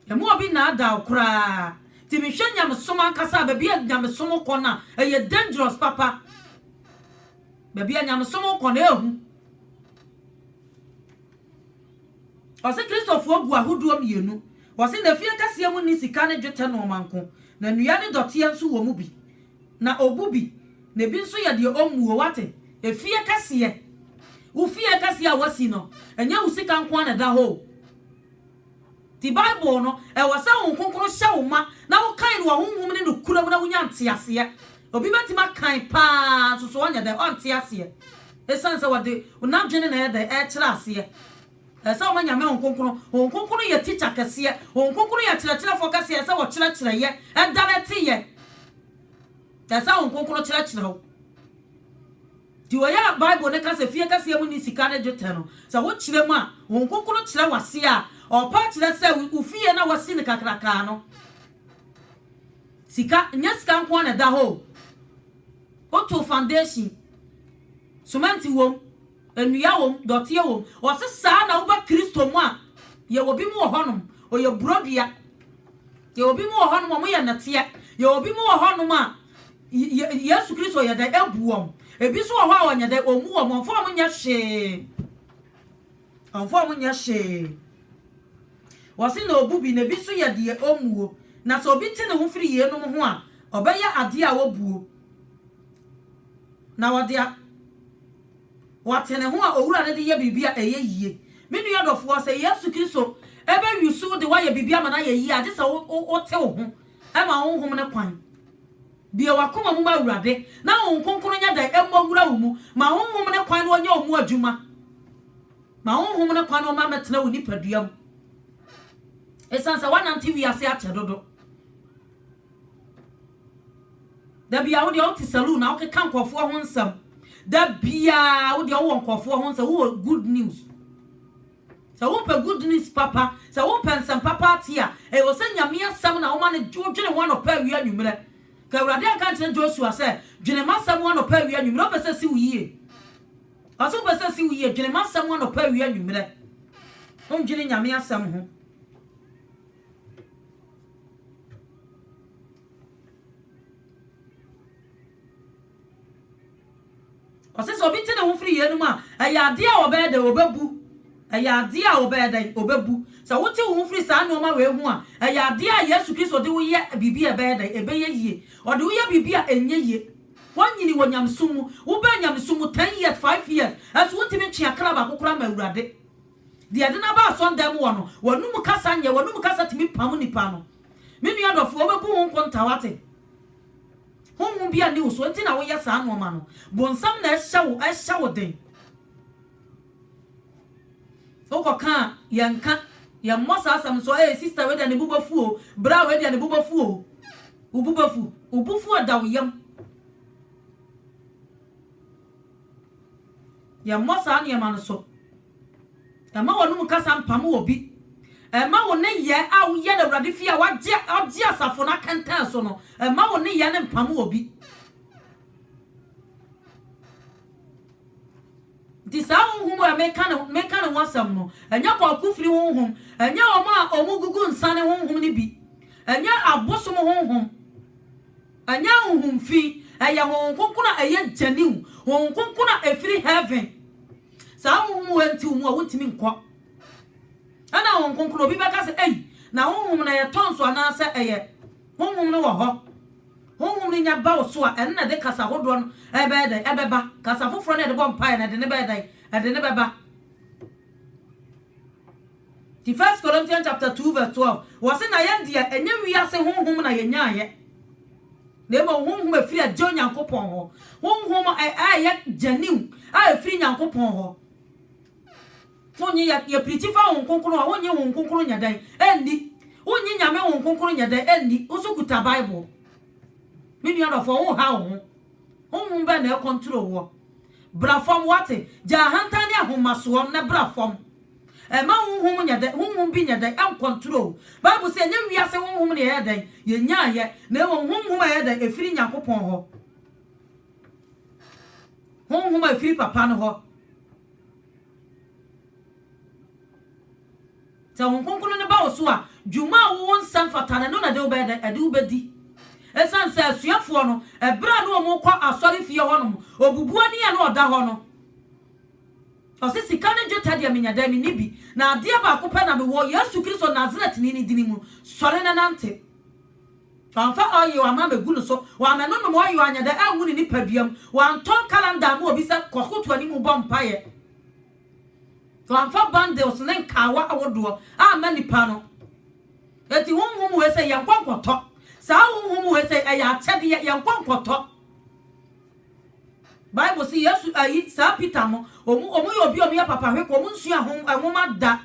emu obi na adal kura ti mi hwe nyam som ankasa ba bia nyam som ko na eye dangerous papa ba bia nyam som ko na ehu wase Kristofo agu ahodo mienu wase na fie kase mu ni sika ne dwete no manko na nua ne dote enso wo mu bi na obubi na bi nso ye de omuo wate efie kase wo fie kase a wasi no enya wo sika nko na da ho ti Bible no e wasa wo nkonkoro hye wo ma na wo kan wo honhom ne no kura mu na wo nya ntease obi betima kan pa so so onya de ontease esanse wode una dwene na ye de e kira ase esa o nyame honkonkron ye teacher kase honkonkron ye kira fo kase esa wo kira ye e dalete ye esa honkonkron kira ho di wo ya Bible ne kase fie kase mu ni sika ne dwete no sa wo kira mu a honkonkron kira wase a o pa kira se wo fie na wase ne kakraka no sika nya sika nko na da ho auto foundation cement wom enua wom dote wom o se saa na wo ba Kristo mu a ye obi mu wo honom o ye brodua ye obi mu wo honom mo ye nate ye obi mu wo honom a Yesu Kristo ye da ebuom ebi so wo ho anya da omu wo mo fo mo nya hwe onfo mo nya hwe wose na obubi na bi so ye de omuo na so obi ti ne ho firi ye no mo ho a obeya ade a wobuo na wode a watene ho a owura ne de ye bibia eye yie menu yadofo se Yesu Kristo ebe yusu de wa ye bibia ma na ye yie ade se o te wo ho e ma wo hom ne kwan bia wakoma mu ma urade na wo nkonkoro nya da emmo wura wo mu ma wo hom ne kwan no nya wo mu adwuma ma wo hom ne kwan no ma metena wo ni paduam esansa wanante wi ase ache dodo da bia wo de o ti saloon na o ke kan kofo ho nsam da bia wo de o won kofo ho nsam wo good news so wo pe good news papa so wo pe nsam papa tia e wo se nyame asam na wo ma ne dwene ho no pa wi anwumre ka awurade aka kire Joshua se dwene masam ho no pa wi anwumre o pe se si wo yie aso pe se si wo yie dwene masam ho no pa wi anwumre o dwene nyame asam ho ose so bi tene ho firi yenu ma ayade a obede obebu ayade a obede obebu so wote ho firi sa no ma we hu a ayade a Yesu Kristo de wo ye bibi ebede ebeye yie ode wo ye bibi a enye yie wanyini wonyamsumu wo be nyamsumu 10 years 5 years as wote me twa kra ba kokora ma awurade de ade na ba so ndam wo no wonum kasa nye wonum kasa timi pam nipa no me nua dofo obebu ho nkontawate honhum bia ni uso enti na wo yesa anu ma no bonsam na ehya wo den okoka yanka ya mosa asam so sister we dia ne bubafu o bra we dia ne bubafu o ubufu da wo yam ya mosa anu ma no so ma wonu kasa mpam obi ma wo ne ye a wo ye na awurade fi a wagye asafo na kantan so no ma wo ne ye ne mpam obi disa honhum a meka ne wasam no enya kwa kufri honhum enya omugugu nsane honhum ne bi enya abosom honhum enya honhum fi eya honkonkuna eye janiu honkonkuna efiri heaven sa honhum wanti mu a wontimi nkọ ana honkonkuna obi beka se na honhum na ye tonso ana se eye honhum ne wo ho honhum ni nya ba wo so a en na de kasa hodo no ebeba kasa foforo na de bom pai na de ne beba the 1 Corinthians chapter 2 verse 12 was na ye dia enye wiase honhum na ye nya ye de mo honhum afiri ajo nyankopon ho honhum ye janiu afiri nyankopon ho fonye ya pritifa honkonkron a wonye honkonkron nya dan eni wonye nyame honkonkron nya dan eni usukuta bible mini ono fo wo ha wo honhum ba na control wo bra fom wate ja hantani ahomaso na bra fom ma honhum nya dan honhum bi nya dan am control bible say nya wiase honhum ne ye dan ye nya ye na honhum ye dan efiri nyankopon ho honhum efiri papa no ho sa honkonkron ne ba wo so a dwuma wo nsam fatana no na de obeda ade obedi esan se asuafo no ebra no mo kwa asori fie ho no obubuo ni ya no oda ho no osisi kane jota dia menya da mi nibi na ade ba ko pe na me wo Yesu Kristo Nazareth ni dini mu sore na nante fanfa ayo ama megu no so wa me no mo ayo anya da anwu ni paduam wa nton calendar mo obi se kokoto ani mu bompa ye fanfa bundles ne nkawa awodo ama nipa no eti honhum we se yankwankoto sa honhum we se eya chede yankwankoto Bible say Yesu ayi sa Peter mo omu ye obi ya papa hwe ko omu nsu ahoma da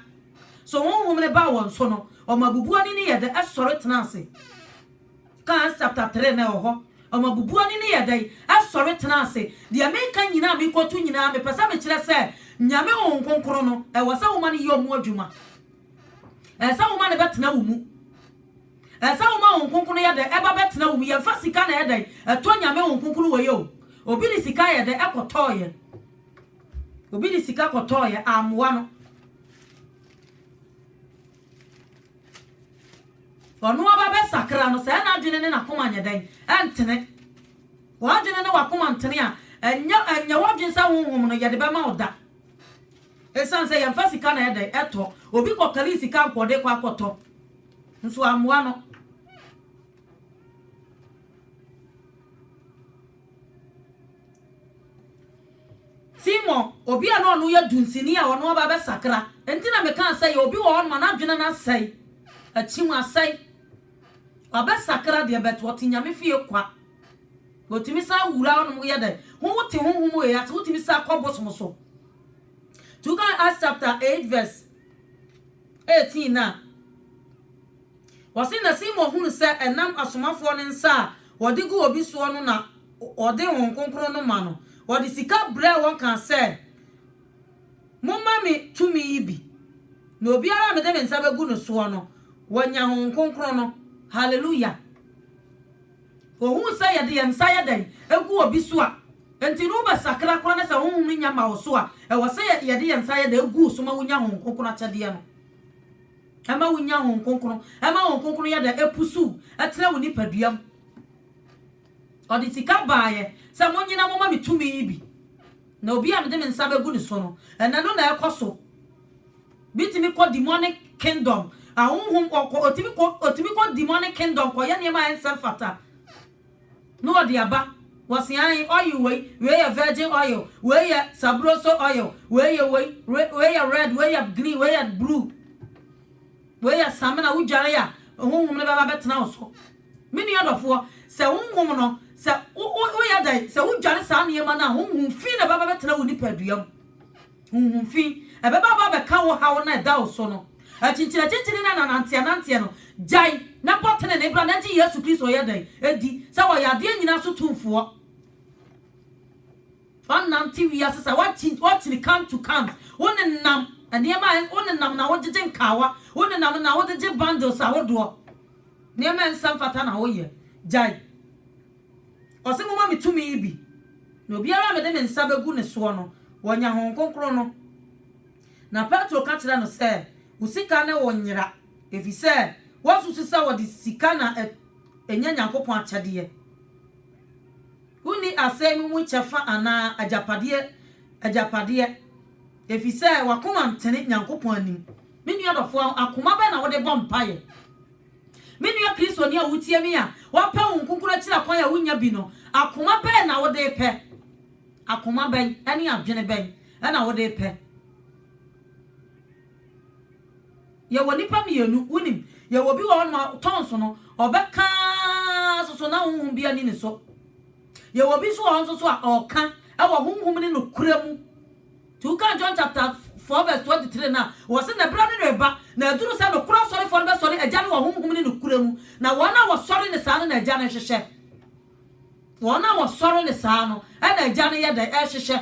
so honhum ne ba won so no omabubu ani ne ye de esore tenase kan chapter 3 na ho omabubu ani ne ye de esore tenase de America nyina me kotu nyina me pesa me kire se nyame honkonkro no e wasa wo mane ye omu adwuma esa wo mane betena wo mu esa wo ma honkonkro ye de eba betena wo mu ye fa sika na ye de eto nyame honkonkro wo ye o obi ni sika ye de ekotoye obi ni sika kotoye amwa no onu aba be sakra no se na adwene ne na koma nya dan entene wa adwene ne wa koma ntene a enya wa adwene sa honhom no ye de be ma oda esan se ye fa sika na ye de eto obi kokali sika nkode kwa akoto nso amwa no Simon obi a no ye dunsini a ono aba be sakra enti na me kan say obi wo on ma na adwene na sai achimu asai aba sakra de beto otinyame fie kwa otimi sa wura ono ye de ho wote honhum ye ase otimi sa kobosom so to God Acts chapter 8 verse 18 na wasi na Simon hunu se enam asomafo ne nsa wodi gu obi so no na ode hon konkro no ma no wodi sika bre won kan say momma me tumi ibi na obi ara me de me nsa begu no so no wanya hon konkro no hallelujah ohun say ye de nsa ye den egu obi so a enti no ba sakra kro na say honhum nya ma wo so a e wo say ye de nsa ye de egu so ma wonya hon konkro achade no ama wonya hon konkro ama hon konkro ye de epusu etre wo ni paduam odi sika baaye say monyina momma me tumi ibi na obi am de me nsa begu ni so no ena no na ekoso bitimi ko demonic kingdom ahunhum otimi ko demonic kingdom ko ye niam ensa fata no odi aba wasian oil we ya virgin oil we ya sabroso oil we ya red we ya green we ya blue we ya samina wujare ya hunhum ne baba betena oso mini odofo se hunhum no se o ya dai se wujare sa niam na hunhum fi ne baba betena woni paduam hunhum fi e baba be ka wo hawo na da oso no achinchira na nantia no jai na botene ne bra na ti Yesu Kristo ya dai edi se wo ya de nyina so tumfo one nanti we asesa what come to come one nam aniema one nam na wojeje nkawa one nam na wojeje bundles awodo niema nsam fata na wo ye jai osimo ma mitumi ibi no biara me de me nsa begu ne so no wonya hon konkro no na Petro ka kira no se usika ne wonyira efise wasusu sa wodi sika na enya Nyankopon achade uni asemi mu chefa ana ajapade efise wakoma ntene Nyankopon anim menu adofo akoma ba na wode bompaye menu ya Kristo ni awutie mi a wapa wonkunkura kira kwan ya wunya bi no akoma ba na wode pe akoma ba ani adwene ba na wode pe ye woni pa mienu unim ye wobi wo ma tonso no obeka soso na honhum bia ni ne so ye wobi so won so a oka e wo honhum ni no kuramu to ka John chapter 4 verse 23 na wo se na bra ne reba na aduru se no kura sori for be sori eja ne wo honhum ni no kuramu na wona wo sori ne sa no na eja ne hwehwe wona wo sori ne sa no e na eja ne ye da e hwehwe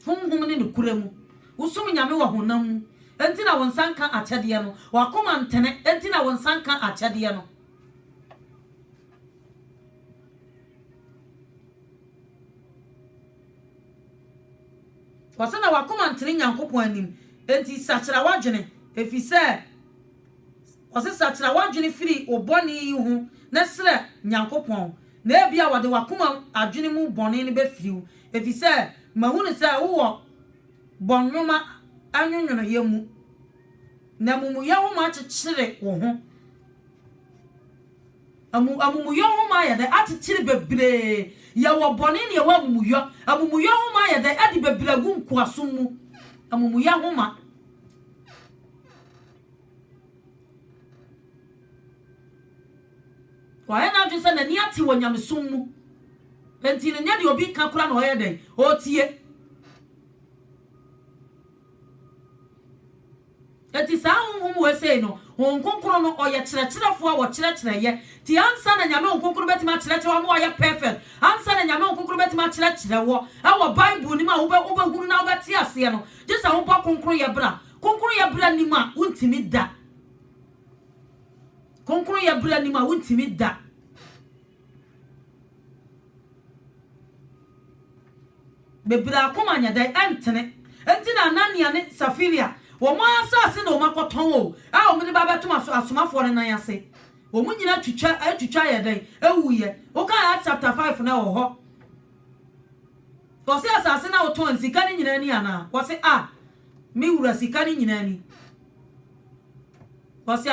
honhum ni no kuramu usum nyame wo honam enti na won sanka achade no wakoma ntene enti na won sanka achade no wasana wakoma ntene Nyankopon anim enti sachira wadwene efise wase sachira wadwene firi oboni hu na sere Nyankopon na ebia wade wakoma adwene mu boni ne be firiu efise mahunu se wo bonwoma anyunyono yemu na mumu yawo ma chichire wo ho amumu yawo ma ya de atichire bebre ya wo bone ne yawo amumu yawo ma ya de adi bebragu nkoaso mu amumu yawo ma wa ya na dwese na ni ati wo nyamesum mu enti ne nya de obi ka kura na o ya den o tie eti sa honhum we say no hon konkro no oye kirekirefo a wo kirekireye ti ansa na nyame hon konkro betima kirekire wo oye perfect ansa na nyame hon konkro betima kirekire wo e wo bible ni ma wo be hunu na wo beti ase no jesa wo ba konkro ye bra ni ma untimi da konkro ye bra ni ma untimi da bebra akoma nya dai antene enti na Anania ne Safiria wo mo asase na o makoton o a o me baba tuma so asomafo ne nan ase o mu nyina twitwa ye dan ewuye o ka chapter 5 na wo ho wo se asase na o ton sika ni nyina ni ana wo se mi wura sika ni nyina ni wo se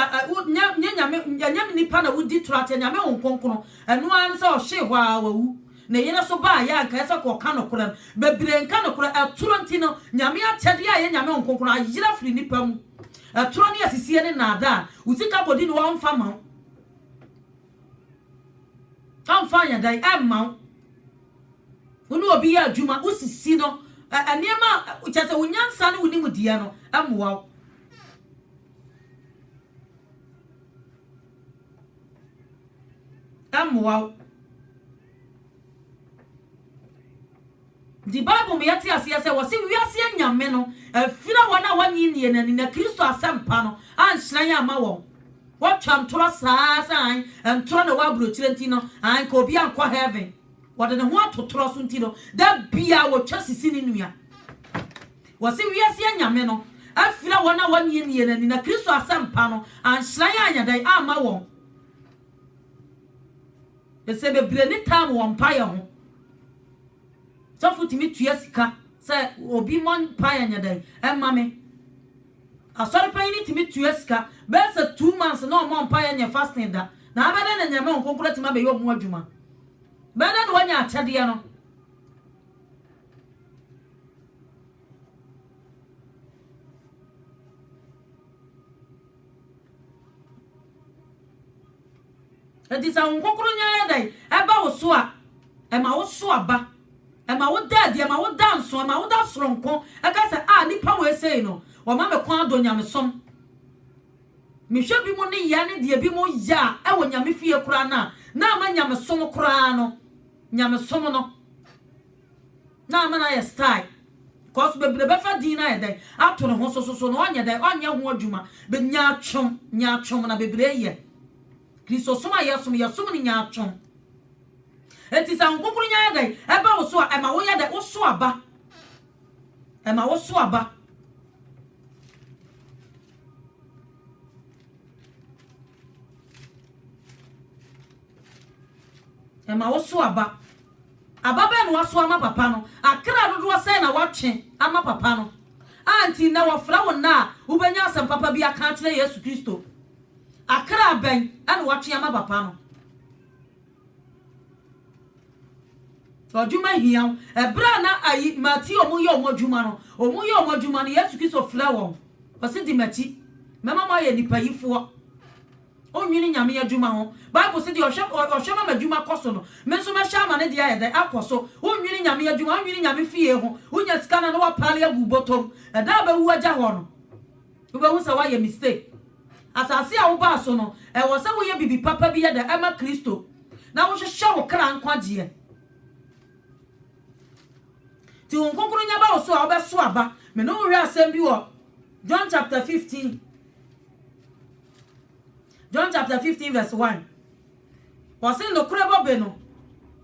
nyame nipa na wudi trate nyame won konkono eno an se o hye ho a wawu na yena so ba ya nka esa ko ka no kora bebre nka no kora aturonti no nyame achede ya nyame onkonkoro ayira firi nipa mu aturo ne asisie ne nada usika bodi no wamfa ma amfa ya dai emma unu obi ya adwuma usisi no aniema uchase unyansa ne unimu dia no amwa amwa the Bible me yati ase wose wiase anyame no afira wana wanyi nie na Kristo asempa no anhran ya ma wo watcham toro saa toro na wabro chirenti no an ko bia nkwa heaven wode ne ho atotoro so nti no da bia wo twasisi ni nua wose wiase anyame no afira wana wanyi nie na Kristo asempa no anhran ya anyadai ama wo ese bebre ni tam wo mpa ye ho so futimi tua sika say obi mon pa ya nyadai mame asori pa ni timi tua sika be say 2 months no mon pa ya nya fasting da na abada na nyame onkonkura tima be yo mu adwuma bada no wanya atade no edisa onkonkura nya ya dai eba wo so a ema wo so aba ema wo dad ema wo dance ema wo da soronko aka se nipa we say no wo ma me kwa ado nyamesom me hwe bi mo ne ya ne de bi mo ya e wo nyame fie kura na ma nyamesom kura no nyamesom no na ma na ya style cause be fa din na ya dai ato ne ho so no onya dai onya ho adwuma be nya twom na bebre ye Kristo soma yasum ni nya twom enti sa nkukuru nya dai eba wo so ema wo ya dai wo so aba ema wo so aba ema wo so aba ababa no waso ama papa no akra dodo sai na watwe ama papa no anti na wofra wo na ubenya asem papa bi aka kire Yesu Kristo akra ben ana watwe ama papa no oduma hian ebra na ayi mati omuye omodwuma no Yesu Kristo fra won wose di mati mema ma ye nipa yifo onwini nyame adwuma ho Bible say di ohwe ma adwuma koso no menso ma sha ma ne dia ye da akoso onwini nyame adwuma onwini nyame fie ho unya skana no wapale agu botom da ba wu agya ho no ube hu sa wa ye mistake asase a wo ba so no wo sa wo ye bibi papa bi ye da ema Kristo na wo hwehwe wo kra nkwaje ti onkonkuru nya ba wo so a obeso aba me no hwe asem bi wo John chapter 15 verse 1 wasin no kurebo beno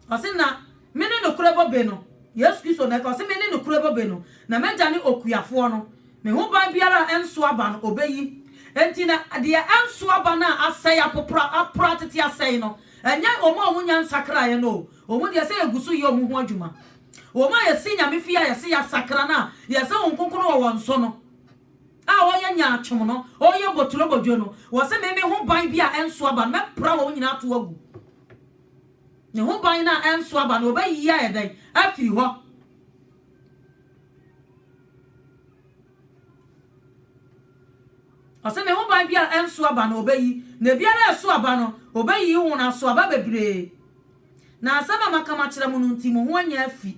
wasin na mene no kurebo beno Yesu Kristo na ka wasin mene no kurebo beno na meja ne okuyafo no me ho ban biara enso aba no obeyi enti na de enso aba na asai apopra tete asai no enya omo nya nsakra ye no omo de asai egusu ye omo ho adwuma omo yesi nyame fia yesi ya sakra na yesi onkonkuru wo wonso no oya nya atwom no oya botulo bodwo no wo se me ho ban bia enso aba me pra wo nyina to agu ne ho ban na enso aba no obayi ya yedai afiri ho ose me ho ban bia enso aba no obayi na biara eso aba no obayi hu na so aba bebre na asaba makama kire mu nti mo ho anya afi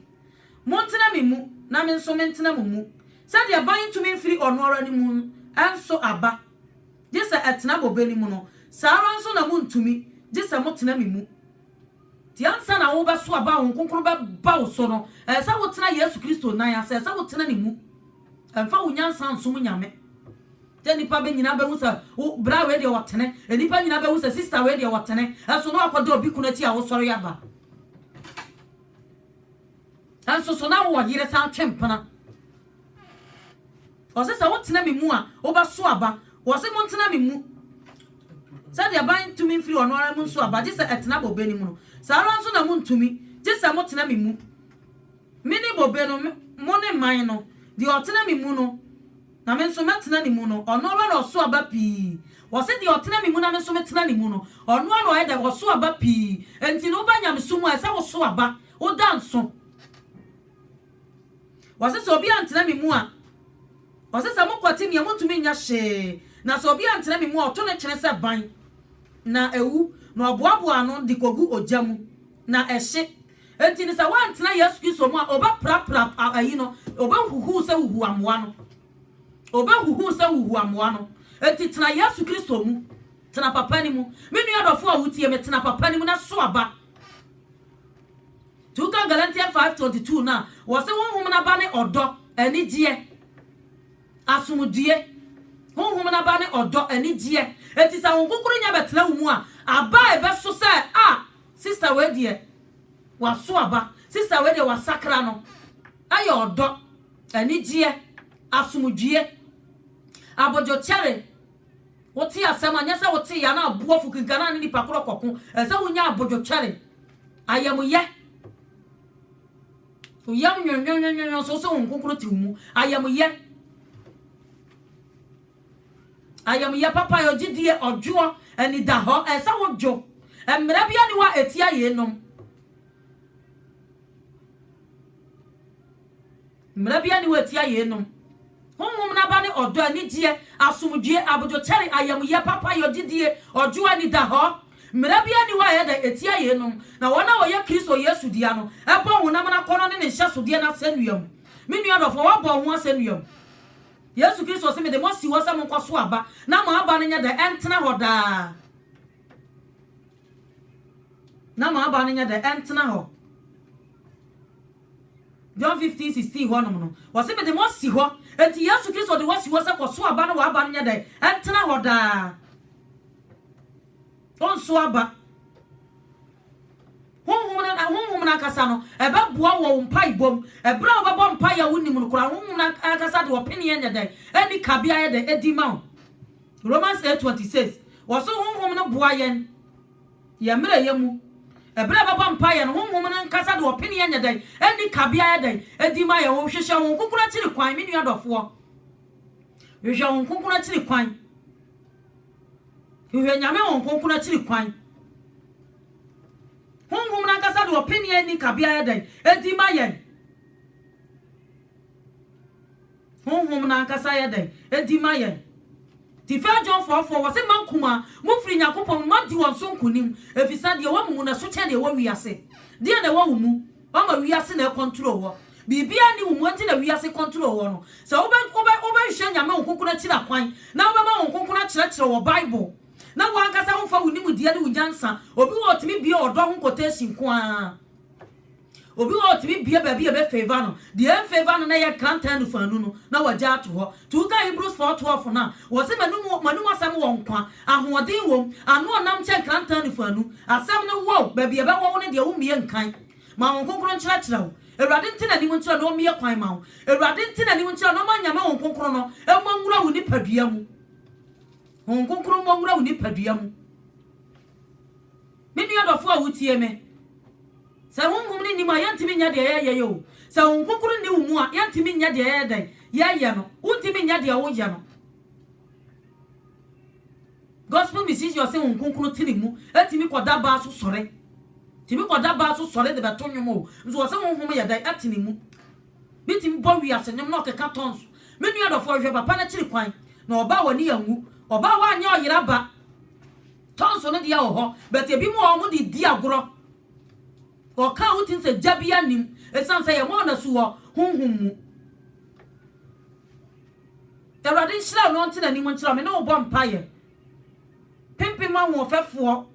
mo ntena me mu na me nso me ntena mu said ya ban to me free onora ni mu enso aba jesa etena bobeni mu no sara nso na mu ntumi jesa mo tena me mu ti ansa na wo ba so aba won konkoro ba wo so no sa wo tena Yesu Kristo na ya sa wo tena ni mu emfa wo nyansa nso mu nyame te nipa be nyina be hu sa wo bra we de wo tene nipa nyina be hu sa sister we de wo tene so no akodo obi kunati a wo soro ya ba anso so na wo yire sa twempana ose sa wotena me mu a oba so aba wose mo ntena me mu sa dia ban to me free ono ara mu so aba je sa etena bobe ni mu no sa ara nso na mu ntumi je sa mo tena me mu me ni bobe no mo ne man no di otena me mu no na me nso metena ni mu no ono ara no so aba pi wose di otena me mu na me nso metena ni mu no ono ara no e da wo so aba pi enti no ba nyam so mu a sa wo so aba wo danso wose so obi antena me mu a wose sa mo kwati me mo ntumi nya hye na so obi antena me mu oto ne kyene se ban na ewu na oboaboa no di kogu ojamu na ehye enti ni sa wa antena Yesu Kristo mu a oba pra ayi no oba huhu se huhu amoa no enti tena Yesu Kristo mu tena papa ni mu me nua dofo a wutie me tena papa ni mu na so aba tuka Galatians 5:22 na wo se honhom na ba ne odo anigye asumudie honhom na ba ne odo anigye eti sa wonkukuru nya betena wo mu a aba ebeso se sister we de waso aba sister we de wasakra no aye odo anigye asumudie abojo chere woti asem anya se woti ya na abuofu kinkana ni nipa koro kokko ese wonya abojo chere ayamuye uyam nyonnyonnyonyo so wonkukuru ti mu ayamuye papa yo gidie ojo ani da ho esa wojo emre bia ni wa etia ye nom mra bia ni wa etia ye nom honhom na ba ne odo ani die asumdue abojo chere ayamuye papa yo gidie ojo ani da ho mra bia ni wa ye da etia ye nom na wona wo ye Kristo Yesu dia no ebo honam na kono ne hya so die na sanuam me nua dofo wo bo ho asanuam Yesu Kristo se me de mo si wo sa mo kwaso aba na mo aba ne nya da entena hoda na mo aba ne nya da entena ho John 15:16 ho no wo se me de mo si ho enti Yesu Kristo de wo si wo sa kwaso aba na wo aba ne nya da entena hoda on so aba honhom na kasa no ebe boa wo mpai bom ebra wo bebo mpai ya wonim no kura honhom na kasa de opini enya dai eni kabia ya de edima Romans 8:26 wo so honhom no boa yen ya mre yemu ebra bebo mpai ya no honhom na kasa de opini enya dai eni kabia ya dai edima ya wo hwehwe wo kokura chiri kwan me nua dofo hwehwe wo kokura chiri kwan hwehwe nyame wo kokura chiri kwan honhom na kasa de opinion ni kabia ya dai edima yen honhom na kasa ya dai edima yen ti fa John 4:4 wase mankuma mufri nyakopon madi won so nkunim efisa de wo mu na so che de wo wiase de na wo mu o ma wiase na control wo bibia ni wo anti na wiase control wo no se oba hwe nyame okonkuna kira kwan na oba ma okonkuna kira wo Bible na wankasa ho fa wonimu dia ne wunyansa obi wo otimi bia odo ho quotation ko a obi wo otimi bia ba bia be favor no de en favor no na ye krantan fanu no na waja ato ho tuka Hebrews 4:12 na wo se manu asam wo nkwa ahoden wo anu onam che krantan fanu asam no wo ba bia be wo ne de wo mie nkan ma won konkoro nkyira wo Ewurade ntina ni nkyira no mie kwan ma wo Ewurade ntina ni nkyira no ma nyame won konkoro no emanwura wo ni padua mu honkonkro monwura wo ni padua mu me nua dofo a wutie me sa honhom ni ma yantimi nya de ye yo sa honkonkro ni wo mu a yantimi nya de ye dai ye no untimi nya de wo ya no gospel message yo se honkonkro tini mu atimi koda ba so sore timi koda ba so sore de beto nwom nso wo se honhom ya dai atini mu bitimi bo wi asenyom na okeka tons me nua dofo hwe papa na chiri kwan na oba wani yanwu oba wa anya oyira ba tonso no dia wo ho but ebi mu o mu di agoro o ka utin se jabia nim esan se ye mo na su ho honhom mu Ewurade nhyira no ntina nim nkyira me na wo bom paye pempe ma wo fefo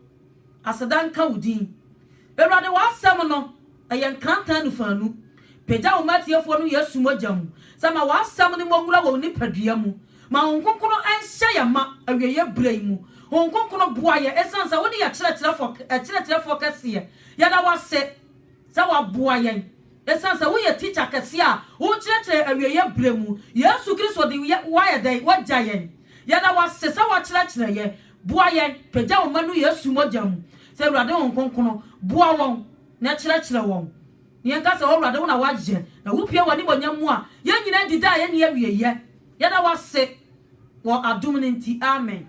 asedan ka udin Ewurade wa asem no eyen krantan nu fanu peja wo matiefo no Yesu mogam sama wa asem no monwura wo ni padua mu ma honkonkoro anhya ya ma awieye brai mu honkonkoro boaye esansa woni ya kyerɛ fo kase ya da wase sa wa boaye esansa wo ye teacher kase a wo kyerɛ awieye brai mu Yesu Kristo de wa ya dai wajaye ya da wase sa wa kyerɛ ye boaye pagya wo manu Yesu mogam se Ewurade honkonkoro boa won na kyerɛ won yen ka se Ewurade wo na waje na wo pia wani bonyamu a ye nyina dida ye ne awieye ya da wase wo adum nti amen